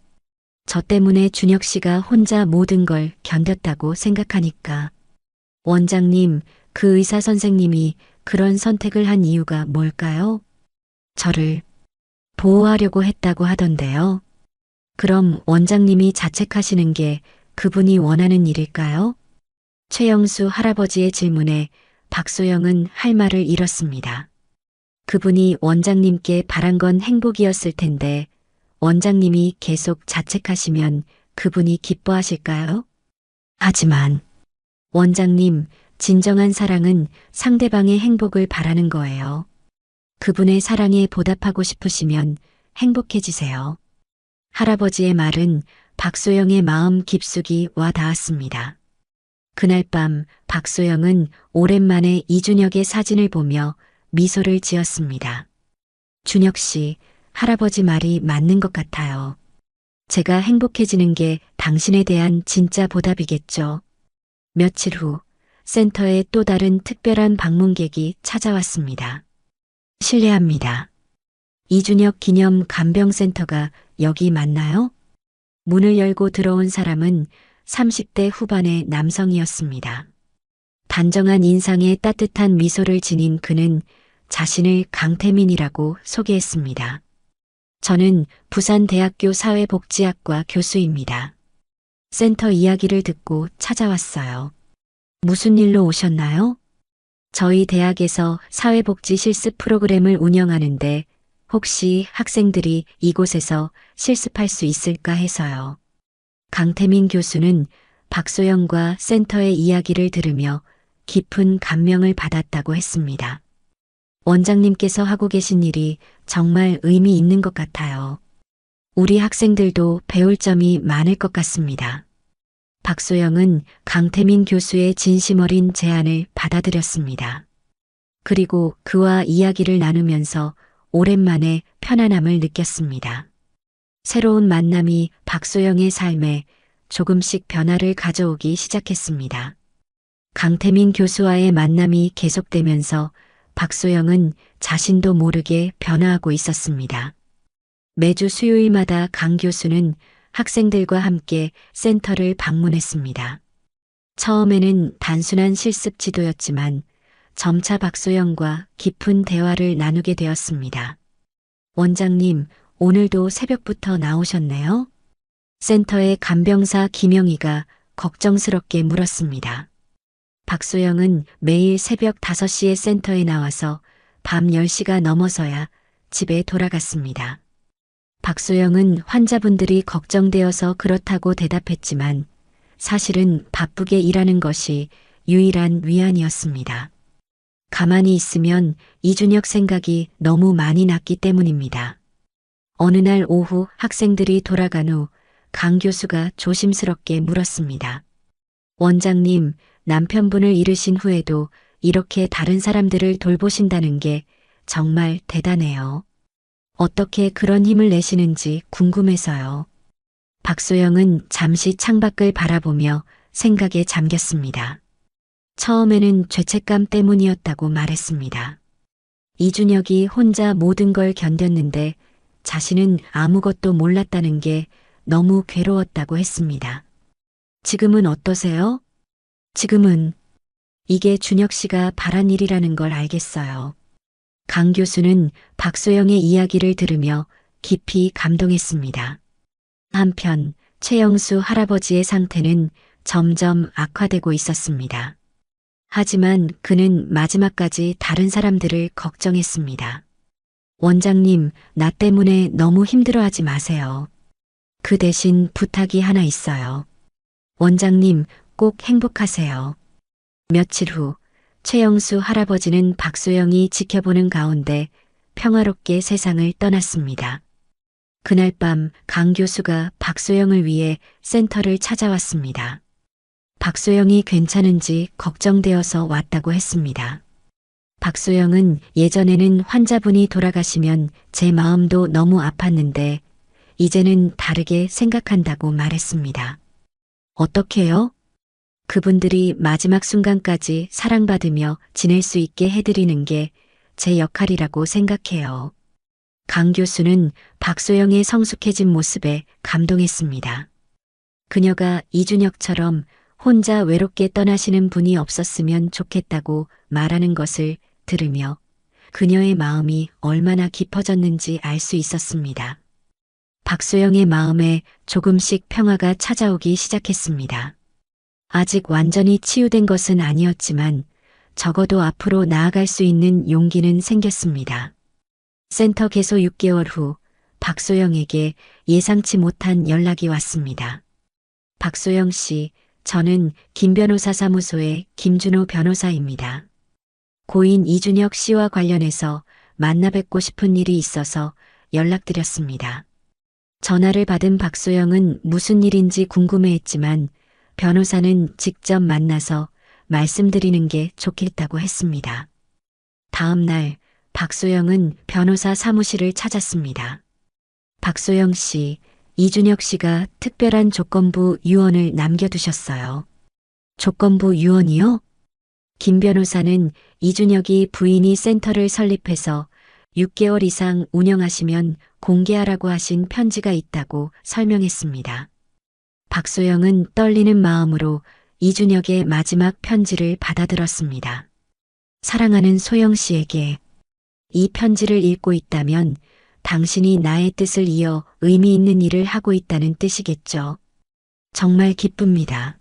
저 때문에 준혁 씨가 혼자 모든 걸 견뎠다고 생각하니까. 원장님, 그 의사 선생님이 그런 선택을 한 이유가 뭘까요? 저를 보호하려고 했다고 하던데요. 그럼 원장님이 자책하시는 게 그분이 원하는 일일까요? 최영수 할아버지의 질문에 박소영은 할 말을 잃었습니다. 그분이 원장님께 바란 건 행복이었을 텐데 원장님이 계속 자책하시면 그분이 기뻐하실까요? 하지만 원장님, 진정한 사랑은 상대방의 행복을 바라는 거예요. 그분의 사랑에 보답하고 싶으시면 행복해지세요. 할아버지의 말은 박소영의 마음 깊숙이 와 닿았습니다. 그날 밤 박소영은 오랜만에 이준혁의 사진을 보며 미소를 지었습니다. 준혁 씨, 할아버지 말이 맞는 것 같아요. 제가 행복해지는 게 당신에 대한 진짜 보답이겠죠. 며칠 후 센터에 또 다른 특별한 방문객이 찾아왔습니다. 실례합니다. 이준혁 기념 간병센터가 여기 맞나요? 문을 열고 들어온 사람은 30대 후반의 남성이었습니다. 단정한 인상에 따뜻한 미소를 지닌 그는 자신을 강태민이라고 소개했습니다. 저는 부산대학교 사회복지학과 교수입니다. 센터 이야기를 듣고 찾아왔어요. 무슨 일로 오셨나요? 저희 대학에서 사회복지 실습 프로그램을 운영하는데 혹시 학생들이 이곳에서 실습할 수 있을까 해서요. 강태민 교수는 박소영과 센터의 이야기를 들으며 깊은 감명을 받았다고 했습니다. 원장님께서 하고 계신 일이 정말 의미 있는 것 같아요. 우리 학생들도 배울 점이 많을 것 같습니다. 박소영은 강태민 교수의 진심 어린 제안을 받아들였습니다. 그리고 그와 이야기를 나누면서 오랜만에 편안함을 느꼈습니다. 새로운 만남이 박소영의 삶에 조금씩 변화를 가져오기 시작했습니다. 강태민 교수와의 만남이 계속되면서 박소영은 자신도 모르게 변화하고 있었습니다. 매주 수요일마다 강 교수는 학생들과 함께 센터를 방문했습니다. 처음에는 단순한 실습 지도였지만 점차 박소영과 깊은 대화를 나누게 되었습니다. 원장님, 오늘도 새벽부터 나오셨네요? 센터의 간병사 김영희가 걱정스럽게 물었습니다. 박소영은 매일 새벽 5시에 센터에 나와서 밤 10시가 넘어서야 집에 돌아갔습니다. 박소영은 환자분들이 걱정되어서 그렇다고 대답했지만 사실은 바쁘게 일하는 것이 유일한 위안이었습니다. 가만히 있으면 이준혁 생각이 너무 많이 났기 때문입니다. 어느 날 오후 학생들이 돌아간 후 강 교수가 조심스럽게 물었습니다. 원장님, 남편분을 잃으신 후에도 이렇게 다른 사람들을 돌보신다는 게 정말 대단해요. 어떻게 그런 힘을 내시는지 궁금해서요. 박소영은 잠시 창밖을 바라보며 생각에 잠겼습니다. 처음에는 죄책감 때문이었다고 말했습니다. 이준혁이 혼자 모든 걸 견뎠는데 자신은 아무것도 몰랐다는 게 너무 괴로웠다고 했습니다. 지금은 어떠세요? 지금은 이게 준혁 씨가 바란 일이라는 걸 알겠어요. 강 교수는 박소영의 이야기를 들으며 깊이 감동했습니다. 한편 최영수 할아버지의 상태는 점점 악화되고 있었습니다. 하지만 그는 마지막까지 다른 사람들을 걱정했습니다. 원장님, 나 때문에 너무 힘들어하지 마세요. 그 대신 부탁이 하나 있어요. 원장님, 꼭 행복하세요. 며칠 후 최영수 할아버지는 박소영이 지켜보는 가운데 평화롭게 세상을 떠났습니다. 그날 밤 강 교수가 박소영을 위해 센터를 찾아왔습니다. 박소영이 괜찮은지 걱정되어서 왔다고 했습니다. 박소영은 예전에는 환자분이 돌아가시면 제 마음도 너무 아팠는데 이제는 다르게 생각한다고 말했습니다. 어떻게요? 그분들이 마지막 순간까지 사랑받으며 지낼 수 있게 해드리는 게 제 역할이라고 생각해요. 강 교수는 박소영의 성숙해진 모습에 감동했습니다. 그녀가 이준혁처럼 혼자 외롭게 떠나시는 분이 없었으면 좋겠다고 말하는 것을 들으며 그녀의 마음이 얼마나 깊어졌는지 알 수 있었습니다. 박소영의 마음에 조금씩 평화가 찾아오기 시작했습니다. 아직 완전히 치유된 것은 아니었지만 적어도 앞으로 나아갈 수 있는 용기는 생겼습니다. 센터 개소 6개월 후 박소영에게 예상치 못한 연락이 왔습니다. 박소영 씨, 저는 김 변호사 사무소의 김준호 변호사입니다. 고인 이준혁 씨와 관련해서 만나 뵙고 싶은 일이 있어서 연락드렸습니다. 전화를 받은 박소영은 무슨 일인지 궁금해했지만 변호사는 직접 만나서 말씀드리는 게 좋겠다고 했습니다. 다음 날 박소영은 변호사 사무실을 찾았습니다. 박소영 씨, 이준혁 씨가 특별한 조건부 유언을 남겨두셨어요. 조건부 유언이요? 김 변호사는 이준혁이 부인이 센터를 설립해서 6개월 이상 운영하시면 공개하라고 하신 편지가 있다고 설명했습니다. 박소영은 떨리는 마음으로 이준혁의 마지막 편지를 받아들었습니다. 사랑하는 소영 씨에게 이 편지를 읽고 있다면 당신이 나의 뜻을 이어 의미 있는 일을 하고 있다는 뜻이겠죠. 정말 기쁩니다.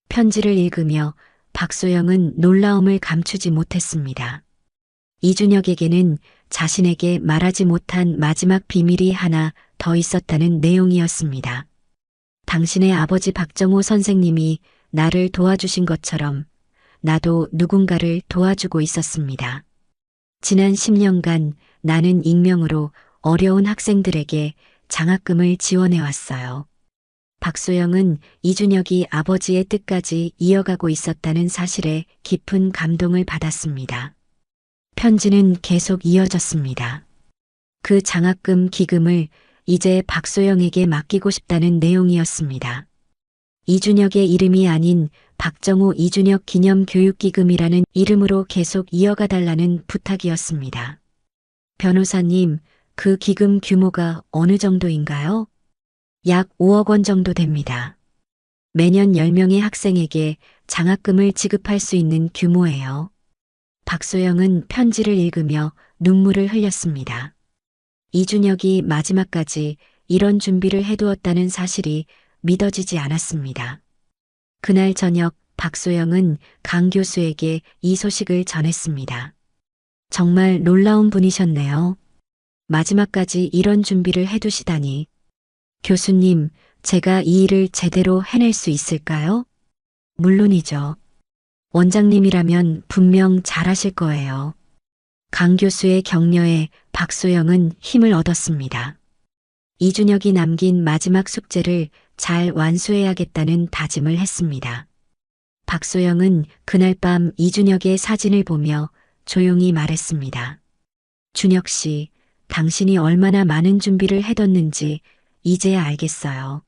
편지를 읽으며 박소영은 놀라움을 감추지 못했습니다. 이준혁에게는 자신에게 말하지 못한 마지막 비밀이 하나 더 있었다는 내용이었습니다. 당신의 아버지 박정호 선생님이 나를 도와주신 것처럼 나도 누군가를 도와주고 있었습니다. 지난 10년간 나는 익명으로 어려운 학생들에게 장학금을 지원해 왔어요. 박소영은 이준혁이 아버지의 뜻까지 이어가고 있었다는 사실에 깊은 감동을 받았습니다. 편지는 계속 이어졌습니다. 그 장학금 기금을 이제 박소영에게 맡기고 싶다는 내용이었습니다. 이준혁의 이름이 아닌 박정호 이준혁 기념교육기금이라는 이름으로 계속 이어가달라는 부탁이었습니다. 변호사님, 그 기금 규모가 어느 정도인가요? 약 5억 원 정도 됩니다. 매년 10명의 학생에게 장학금을 지급할 수 있는 규모예요. 박소영은 편지를 읽으며 눈물을 흘렸습니다. 이준혁이 마지막까지 이런 준비를 해두었다는 사실이 믿어지지 않았습니다. 그날 저녁 박소영은 강 교수에게 이 소식을 전했습니다. 정말 놀라운 분이셨네요. 마지막까지 이런 준비를 해두시다니. 교수님, 제가 이 일을 제대로 해낼 수 있을까요? 물론이죠. 원장님이라면 분명 잘하실 거예요. 강 교수의 격려에 박소영은 힘을 얻었습니다. 이준혁이 남긴 마지막 숙제를 잘 완수해야겠다는 다짐을 했습니다. 박소영은 그날 밤 이준혁의 사진을 보며 조용히 말했습니다. 준혁 씨, 당신이 얼마나 많은 준비를 해뒀는지 이제야 알겠어요.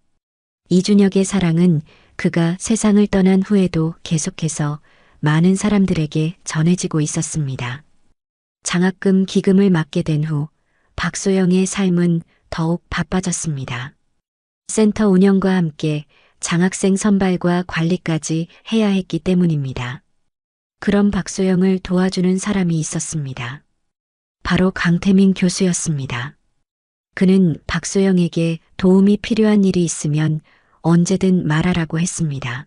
이준혁의 사랑은 그가 세상을 떠난 후에도 계속해서 많은 사람들에게 전해지고 있었습니다. 장학금 기금을 맡게 된 후 박소영의 삶은 더욱 바빠졌습니다. 센터 운영과 함께 장학생 선발과 관리까지 해야 했기 때문입니다. 그런 박소영을 도와주는 사람이 있었습니다. 바로 강태민 교수였습니다. 그는 박소영에게 도움이 필요한 일이 있으면 언제든 말하라고 했습니다.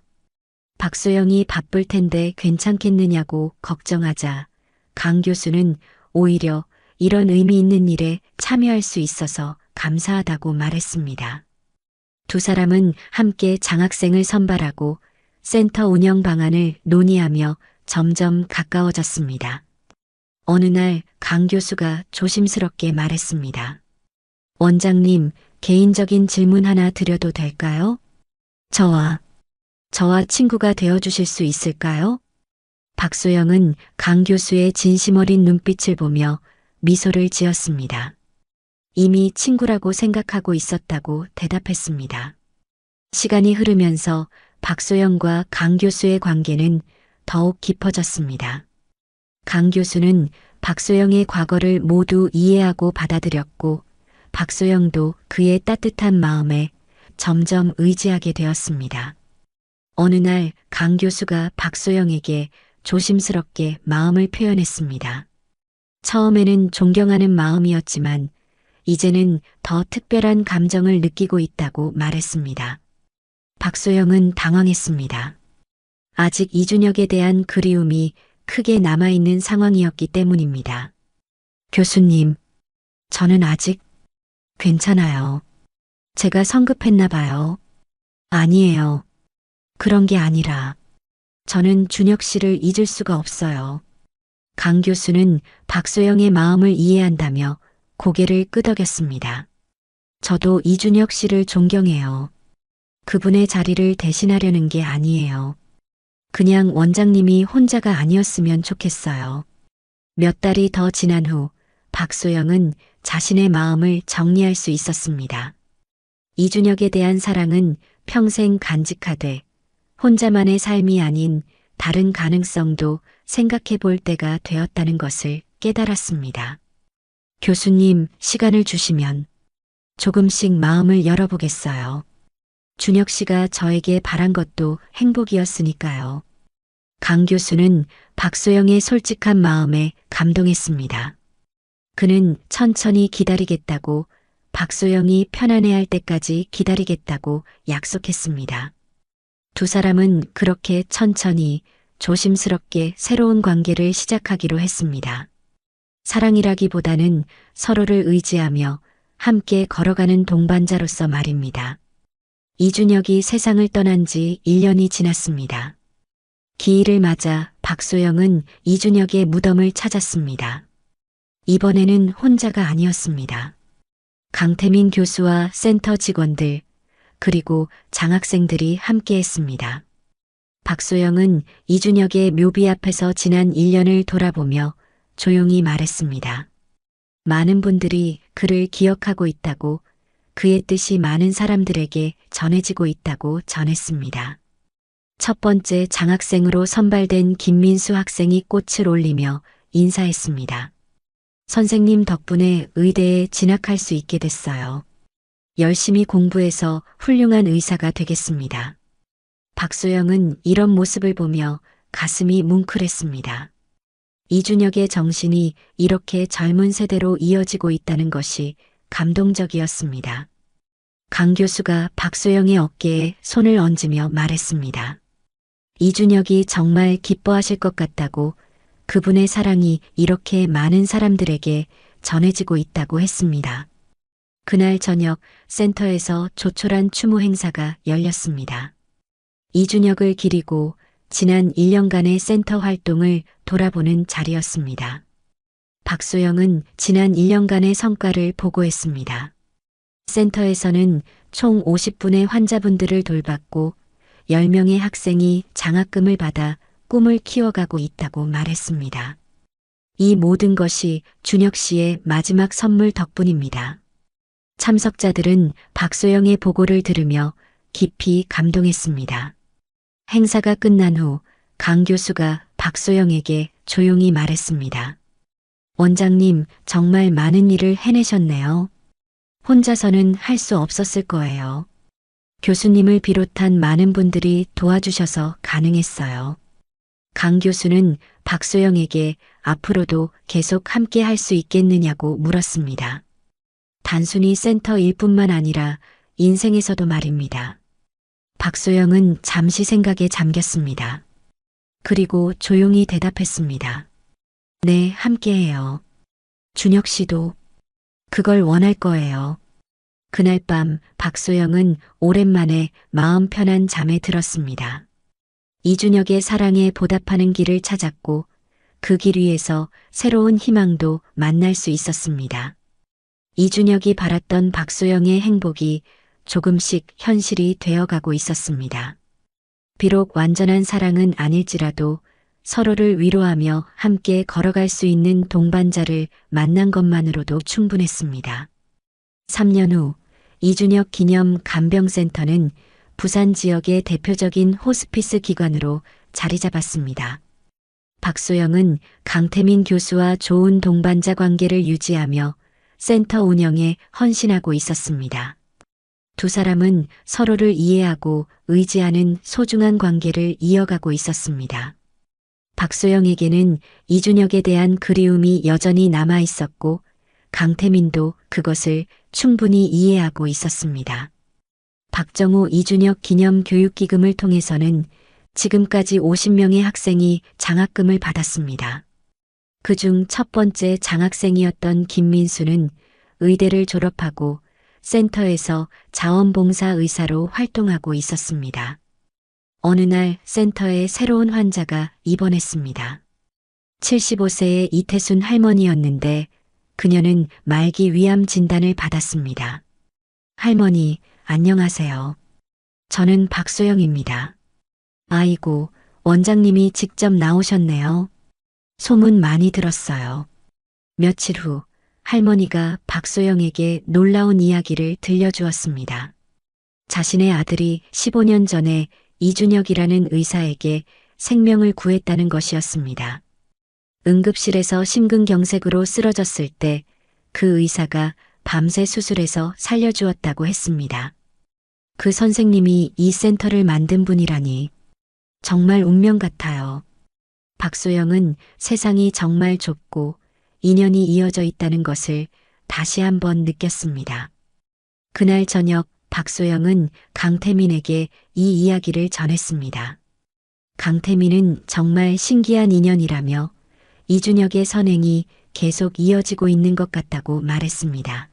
박소영이 바쁠 텐데 괜찮겠느냐고 걱정하자 강 교수는 오히려 이런 의미 있는 일에 참여할 수 있어서 감사하다고 말했습니다. 두 사람은 함께 장학생을 선발하고 센터 운영 방안을 논의하며 점점 가까워졌습니다. 어느 날 강 교수가 조심스럽게 말했습니다. 원장님, 개인적인 질문 하나 드려도 될까요? 저와 친구가 되어주실 수 있을까요? 박소영은 강 교수의 진심 어린 눈빛을 보며 미소를 지었습니다. 이미 친구라고 생각하고 있었다고 대답했습니다. 시간이 흐르면서 박소영과 강 교수의 관계는 더욱 깊어졌습니다. 강 교수는 박소영의 과거를 모두 이해하고 받아들였고 박소영도 그의 따뜻한 마음에 점점 의지하게 되었습니다. 어느 날 강 교수가 박소영에게 조심스럽게 마음을 표현했습니다. 처음에는 존경하는 마음이었지만 이제는 더 특별한 감정을 느끼고 있다고 말했습니다. 박소영은 당황했습니다. 아직 이준혁에 대한 그리움이 크게 남아있는 상황이었기 때문입니다. 교수님, 저는 아직 괜찮아요. 제가 성급했나 봐요. 아니에요. 그런 게 아니라 저는 준혁 씨를 잊을 수가 없어요. 강 교수는 박소영의 마음을 이해한다며 고개를 끄덕였습니다. 저도 이준혁 씨를 존경해요. 그분의 자리를 대신하려는 게 아니에요. 그냥 원장님이 혼자가 아니었으면 좋겠어요. 몇 달이 더 지난 후 박소영은 자신의 마음을 정리할 수 있었습니다. 이준혁에 대한 사랑은 평생 간직하되 혼자만의 삶이 아닌 다른 가능성도 생각해 볼 때가 되었다는 것을 깨달았습니다. 교수님, 시간을 주시면 조금씩 마음을 열어보겠어요. 준혁 씨가 저에게 바란 것도 행복이었으니까요. 강 교수는 박소영의 솔직한 마음에 감동했습니다. 그는 천천히 기다리겠다고, 박소영이 편안해할 때까지 기다리겠다고 약속했습니다. 두 사람은 그렇게 천천히 조심스럽게 새로운 관계를 시작하기로 했습니다. 사랑이라기보다는 서로를 의지하며 함께 걸어가는 동반자로서 말입니다. 이준혁이 세상을 떠난 지 1년이 지났습니다. 기일을 맞아 박소영은 이준혁의 무덤을 찾았습니다. 이번에는 혼자가 아니었습니다. 강태민 교수와 센터 직원들, 그리고 장학생들이 함께했습니다. 박소영은 이준혁의 묘비 앞에서 지난 1년을 돌아보며 조용히 말했습니다. 많은 분들이 그를 기억하고 있다고, 그의 뜻이 많은 사람들에게 전해지고 있다고 전했습니다. 첫 번째 장학생으로 선발된 김민수 학생이 꽃을 올리며 인사했습니다. 선생님 덕분에 의대에 진학할 수 있게 됐어요. 열심히 공부해서 훌륭한 의사가 되겠습니다. 박소영은 이런 모습을 보며 가슴이 뭉클했습니다. 이준혁의 정신이 이렇게 젊은 세대로 이어지고 있다는 것이 감동적이었습니다. 강 교수가 박소영의 어깨에 손을 얹으며 말했습니다. 이준혁이 정말 기뻐하실 것 같다고, 그분의 사랑이 이렇게 많은 사람들에게 전해지고 있다고 했습니다. 그날 저녁 센터에서 조촐한 추모 행사가 열렸습니다. 이준혁을 기리고 지난 1년간의 센터 활동을 돌아보는 자리였습니다. 박소영은 지난 1년간의 성과를 보고했습니다. 센터에서는 총 50분의 환자분들을 돌봤고 10명의 학생이 장학금을 받아 꿈을 키워가고 있다고 말했습니다. 이 모든 것이 준혁 씨의 마지막 선물 덕분입니다. 참석자들은 박소영의 보고를 들으며 깊이 감동했습니다. 행사가 끝난 후 강 교수가 박소영에게 조용히 말했습니다. 원장님, 정말 많은 일을 해내셨네요. 혼자서는 할 수 없었을 거예요. 교수님을 비롯한 많은 분들이 도와주셔서 가능했어요. 강 교수는 박소영에게 앞으로도 계속 함께 할 수 있겠느냐고 물었습니다. 단순히 센터 일뿐만 아니라 인생에서도 말입니다. 박소영은 잠시 생각에 잠겼습니다. 그리고 조용히 대답했습니다. 네, 함께해요. 준혁 씨도 그걸 원할 거예요. 그날 밤 박소영은 오랜만에 마음 편한 잠에 들었습니다. 이준혁의 사랑에 보답하는 길을 찾았고 그 길 위에서 새로운 희망도 만날 수 있었습니다. 이준혁이 바랐던 박소영의 행복이 조금씩 현실이 되어가고 있었습니다. 비록 완전한 사랑은 아닐지라도 서로를 위로하며 함께 걸어갈 수 있는 동반자를 만난 것만으로도 충분했습니다. 3년 후 이준혁 기념 간병센터는 부산 지역의 대표적인 호스피스 기관으로 자리 잡았습니다. 박소영은 강태민 교수와 좋은 동반자 관계를 유지하며 센터 운영에 헌신하고 있었습니다. 두 사람은 서로를 이해하고 의지하는 소중한 관계를 이어가고 있었습니다. 박소영에게는 이준혁에 대한 그리움이 여전히 남아 있었고 강태민도 그것을 충분히 이해하고 있었습니다. 박정호 이준혁 기념 교육기금을 통해서는 지금까지 50명의 학생이 장학금을 받았습니다. 그중 첫 번째 장학생이었던 김민수는 의대를 졸업하고 센터에서 자원봉사 의사로 활동하고 있었습니다. 어느 날 센터에 새로운 환자가 입원했습니다. 75세의 이태순 할머니였는데 그녀는 말기 위암 진단을 받았습니다. 할머니, 안녕하세요. 저는 박소영입니다. 아이고, 원장님이 직접 나오셨네요. 소문 많이 들었어요. 며칠 후 할머니가 박소영에게 놀라운 이야기를 들려주었습니다. 자신의 아들이 15년 전에 이준혁이라는 의사에게 생명을 구했다는 것이었습니다. 응급실에서 심근경색으로 쓰러졌을 때 그 의사가 밤새 수술해서 살려주었다고 했습니다. 그 선생님이 이 센터를 만든 분이라니 정말 운명 같아요. 박소영은 세상이 정말 좁고 인연이 이어져 있다는 것을 다시 한번 느꼈습니다. 그날 저녁 박소영은 강태민에게 이 이야기를 전했습니다. 강태민은 정말 신기한 인연이라며 이준혁의 선행이 계속 이어지고 있는 것 같다고 말했습니다.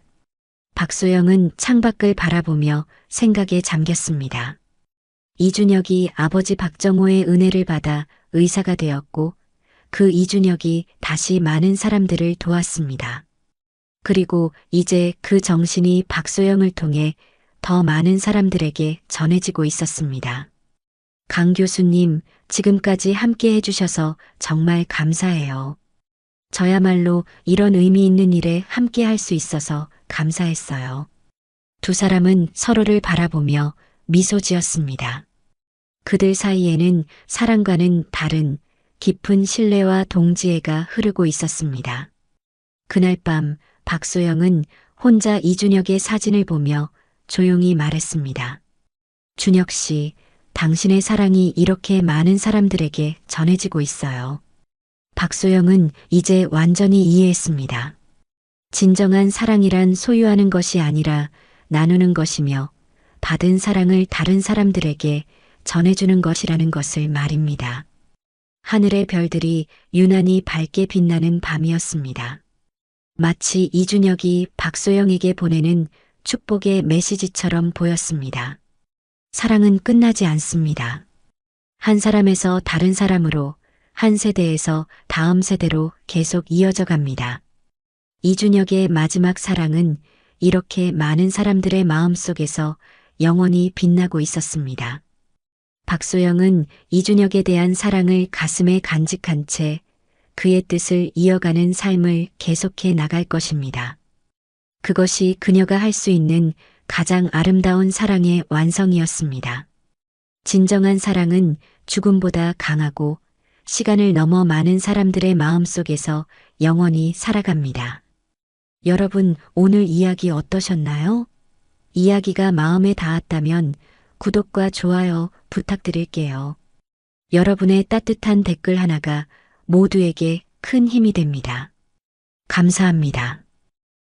박소영은 창밖을 바라보며 생각에 잠겼습니다. 이준혁이 아버지 박정호의 은혜를 받아 의사가 되었고 그 이준혁이 다시 많은 사람들을 도왔습니다. 그리고 이제 그 정신이 박소영을 통해 더 많은 사람들에게 전해지고 있었습니다. 강 교수님, 지금까지 함께 해주셔서 정말 감사해요. 저야말로 이런 의미 있는 일에 함께 할 수 있어서 감사했어요. 두 사람은 서로를 바라보며 미소 지었습니다. 그들 사이에는 사랑과는 다른 깊은 신뢰와 동지애가 흐르고 있었습니다. 그날 밤 박소영은 혼자 이준혁의 사진을 보며 조용히 말했습니다. 준혁 씨, 당신의 사랑이 이렇게 많은 사람들에게 전해지고 있어요. 박소영은 이제 완전히 이해했습니다. 진정한 사랑이란 소유하는 것이 아니라 나누는 것이며 받은 사랑을 다른 사람들에게 전해주는 것이라는 것을 말입니다. 하늘의 별들이 유난히 밝게 빛나는 밤이었습니다. 마치 이준혁이 박소영에게 보내는 축복의 메시지처럼 보였습니다. 사랑은 끝나지 않습니다. 한 사람에서 다른 사람으로, 한 세대에서 다음 세대로 계속 이어져 갑니다. 이준혁의 마지막 사랑은 이렇게 많은 사람들의 마음속에서 영원히 빛나고 있었습니다. 박소영은 이준혁에 대한 사랑을 가슴에 간직한 채 그의 뜻을 이어가는 삶을 계속해 나갈 것입니다. 그것이 그녀가 할 수 있는 가장 아름다운 사랑의 완성이었습니다. 진정한 사랑은 죽음보다 강하고 시간을 넘어 많은 사람들의 마음속에서 영원히 살아갑니다. 여러분, 오늘 이야기 어떠셨나요? 이야기가 마음에 닿았다면 구독과 좋아요 부탁드릴게요. 여러분의 따뜻한 댓글 하나가 모두에게 큰 힘이 됩니다. 감사합니다.